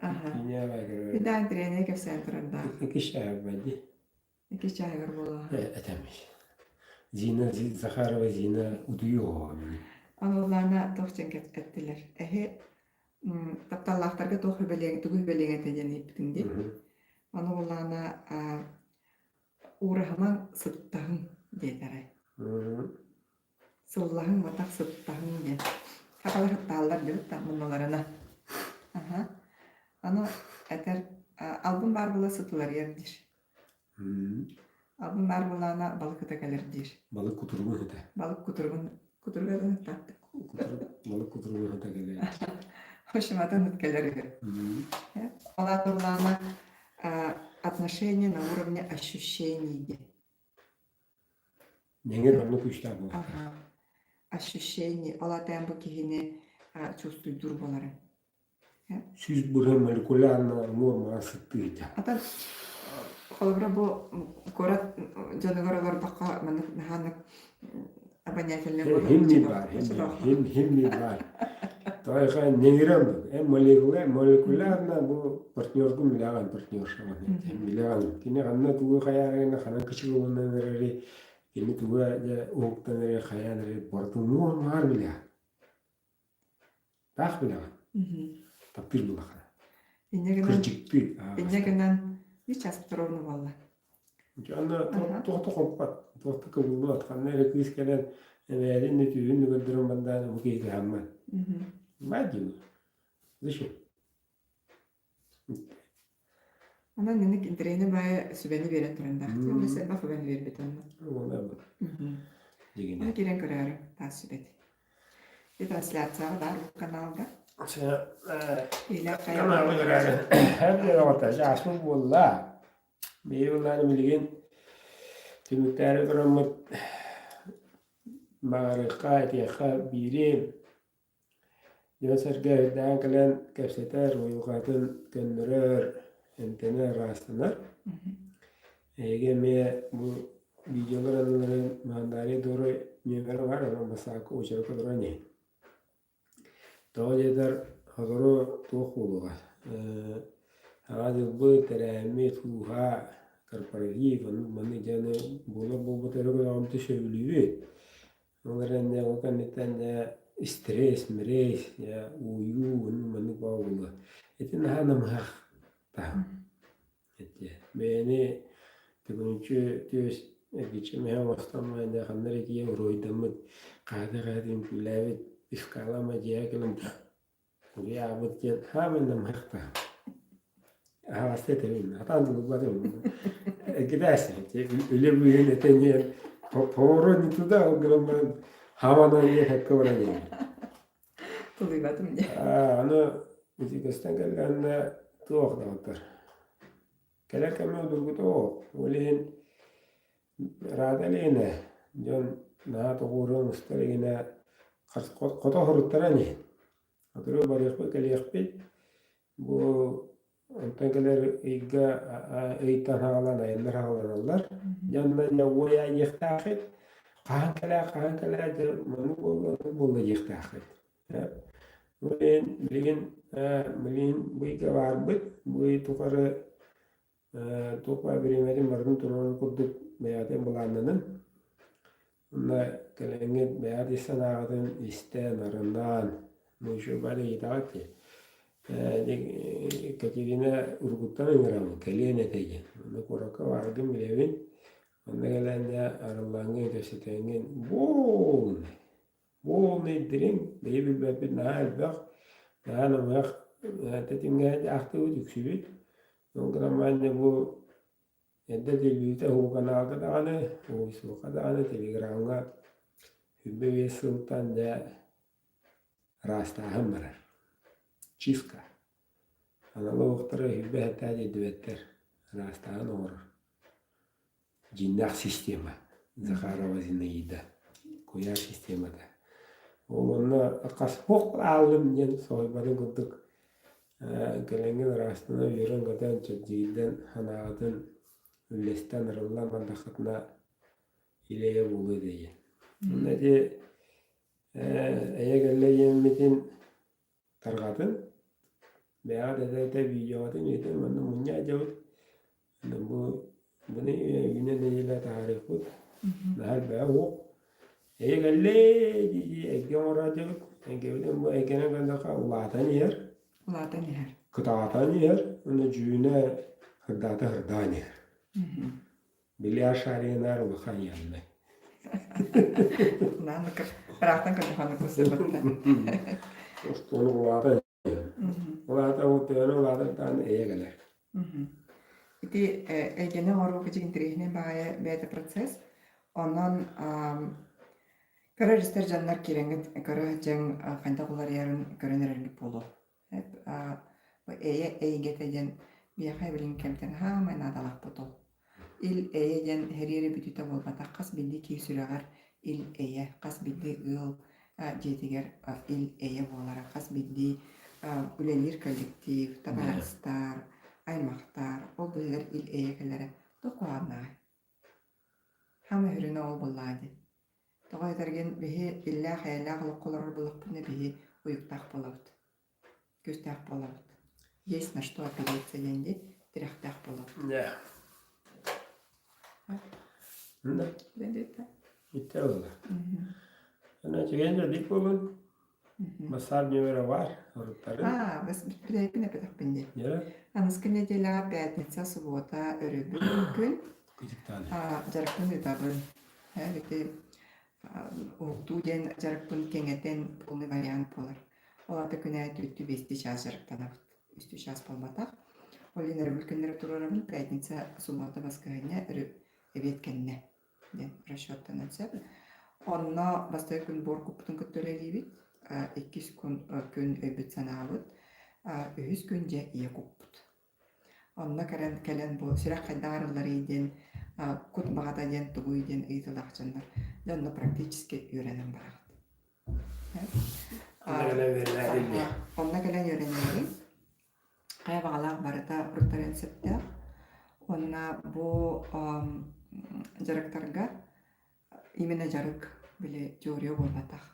S2: Aha.
S1: Kine var.
S2: Bir daha trene köpsen durundaq.
S1: İki şahı vardı.
S2: İki çayır bola.
S1: Etemiş. Zina Zakharova Zina uduyor.
S2: Onu bulana tohçen ettiler. Taptallaqtarga tohur beleng, tuguh beleng etejeni iptindi. Onu bulana uğrahaman sıttahın deytaray. Sıllahın batak sıttahın diye. Kapalı hıttallar diyor bunlarına. Aha. Onu eter albüm var bula sıtılar yerdir. Albüm var bulana balık ötekelerdir.
S1: Balık kuturgun hıta.
S2: Balık kuturgun hıttattı.
S1: Balık kuturgun hıta gelir.
S2: Hoşuma da hıtkeleri. Ona bulana отношения на уровне ощущений.
S1: Неңер onu kuşlar bu.
S2: Ага. Ощущений. Олатайм bu kihini чувствует durmaları.
S1: Süz buraya molekularna normal sıktıydı.
S2: Atan kolabra bu korat canıgaralar baka manık abanyateline
S1: Himmi var. Himmi var. Toyga nеңерем bu. Molekularna bu partnörgü milagan partnör şaman. Milagan. Kine ganna tuğu kayarına kanan küçük olanlar nereli. Kine tuğu ya oğuktan nereli kayarına portu normal milagan. Tak milagan. Tapir bulakana. Kırcık bir.
S2: İnnegenan hiç aspetrovnu valla.
S1: Canna tohtu kompat. Tohtu kabullu atkan nereli kız gelen emeğinin nütüğün nügüldürün bandan bu keyki hamman. Madi bu. Zışı.
S2: Ona nenek indireyne baya sübeni veren turundaq. Onu sen bak ben verbet onu.
S1: Ona bu.
S2: Ona giren kararı tasibet. Bir translasyon var bu kanalda.
S1: Kanalı görelim. Hem de orta jasmı bolla. Bir yıllar bilgin tümükleri duramı mağarıqa etiyaqa birim. Yasarga dan kalen kapsetar uyuqatın gönderer entene rastlanır. Me bu videoların mandari doğru nümer var ama masaka uçarıka durani. Doğru eder hazırı toxuluğa. Hadi bu teremi tuha korporatif manı canı bu teröre amtı şöylüğü. Onların ne o kanıtan da stres, mres ya uyu manı bağlı. Etin hanım hak tam. Eti beni tebuncu diyoruz geçime havastan da kanları ki roydamı kadim pilavet iskalama diyelim. Ya bu diye hemen hak tam. Havasta temin. Atan dulu badım. Gidersin. Öyle bir yöneteniyor. Poğru nituda o gramın havana iyi hakkı var yani.
S2: Duymadım ya.
S1: Onu müzikastan geldiğinde tuğuk dağıtır. Gelirken mi durgu o. Öyleyim radaleyine. John naha tuğurun ustaligine kota huruttarani. Atırıyor barıqı keliyakpi. Bu Ontakiler iga eitan hağlan ayınlar hağlanırlar. Yandan yavaya yıktağıt. Kahankala manu bolla yıktağıt. Bilin bu iga var bit. Bu tukarı tukma birimeri marın turunu kurduk beyaten bulanının. Onda kelengit beyat isan ağadın isten arından. Muşu bari itaat ki. Kaçırına urguttan öğrendim. Kaliyene teyze. Onu koraka vardı milevin. Onda gelen de aralangın gösterengin. Bol ne dirin. Bey bir bebek nahal bak. Nahal bak. Tetimge aktı uçuksübüt. Ondan ne bu. Edde dilbite o kanalda da ana. O isu da ana telegramga. Hübbe ve sultan da rasta hamrar. Чистка. Аналогтары хибе тәди дүветтер. Растан ор. Жиннақ система. Захарова Зинаида. Koyar sistemada. Onu kasbok aldım diyen soybadan kurduk. Gelengin arasında yürün kadar çocukdan hanadın üllesten arılan mandakatına ileye bulu diye. Ne diye eye geleyemmetin targadın veya de videoda neydi bana munya cevap. Bunu yine neyle tarif bu. Nahal be o. Eye geley diye ekran orada engevden bu ekranı kadar ulatan yer.
S2: Улаатан иһэр.
S1: Kıtağatan yer. Onu cüğüne hırdan yer. Bilyar şariyeler bakan yanına.
S2: Наанакка бараатан калахана кусабатта.
S1: Onu ulatan yer. Ulatan o tane ulatan tane eye gelir.
S2: Ити эгене ору кыжы интерехне бая бэта процесс. Онон көрөрүстер жаннар киреңет көрө жан кандай кулар ярын көрөнөрүн болу. Эйе эйгетеген бияхай билин кемтен хамай надалак потол. Ил эйен херири бүтүтө болбата кас билди кийсүрөгөр ил эйе кас билди ыл жетигер ил эйе болара кас билди үлелир коллектив, табарстар, аймактар, ол билер ил эйекелере токуаннай. Хама хүрүнө ол боллайды. Тогойдерген бихи илле хайла кылыкколор булукпуна бихи уюктак болобут. Көстак болобут. Есть на что опереться деньги, тряхтах болобут.
S1: Ne? Ne?
S2: Бендетта.
S1: Bitti oldu. Ona çıkınca dik olun. Masal bir var. Orutları.
S2: Бас битпидайпин апетак бенде.
S1: Ya.
S2: Аныскы неделя, пятница, суббота, өрөбүн күн.
S1: Küçük tane.
S2: Жарыктын үтабын. Бити уктуу ден жарыктын кеңетен полный вариант болар. Олата күнә түттү 5 час жарыктанабыт. 3 час болбатак. Олинер бүлкүннөр турарабын пятница, суббота баскыгыня эбеткенне. Ден расчеттан өтсөп. Онно бастай күн бор куптун көттөлелибит. 2 күн өбүт санаабыт. 3 күн же ие куппут. Онно кэлен бу сирак кайдарылар иден кут багата ден тугуй ден ыйтылакчандар. Донно практически үйренем барагат. Онно кэлен үйренем. Кая багалак барыта рутарен септе. Онна бу жарыктарга именно жарык биле теория болбатах.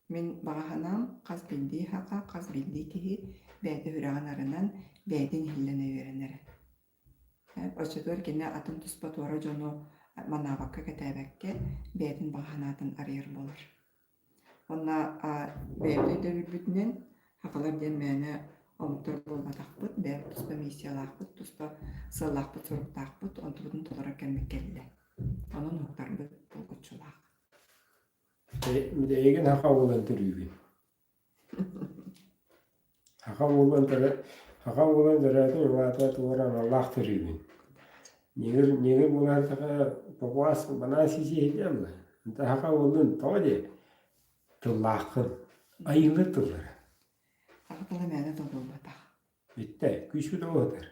S2: Мен багаханам каз билди хака, каз билди кихи бәйді хүраған арынан бәйден хиллене үйренері. Очетор кенне атын туспа туара жону манабакка кетебекке бәйден багаханатын арыйыр болар. Онна бәйді дөрүлбүтінен хакалар ден мәне омуктар болбатақпыт, бәйді туспа миссиялақпыт, туспа сылақпыт, соруктақпыт, онтубудын толара кәмек келді. Onun muhtarı bulgutçulak.
S1: Egen haka olan türübün. Haka olan türübün vata tuvaran Allah türübün. Nigir bunlar taka papuas bana sisi hediyem la. Anta haka olan tawadi tıllakın, ayılı tılları.
S2: Akılı mene tolulmata.
S1: Bitti, küçük de odur.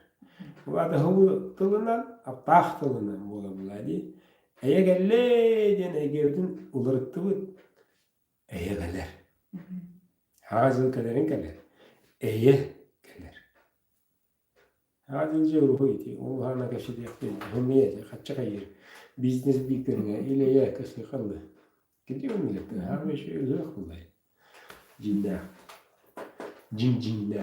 S1: Vada havu tılından, aptaq tılından bolabuladı. Eye gelleydin egevdin ularıktı bu. Eye geller. Hazıl kalerin geller. Eye geller. Hazılca ruhu iti. O hana kaşıdı yaptı. Hümiyeti, kaçça kayır. Biznes biklerine ileye kıslı kaldı. Gidiyor millete. Her bir şey öyle kullayın. Cinna. Cinna.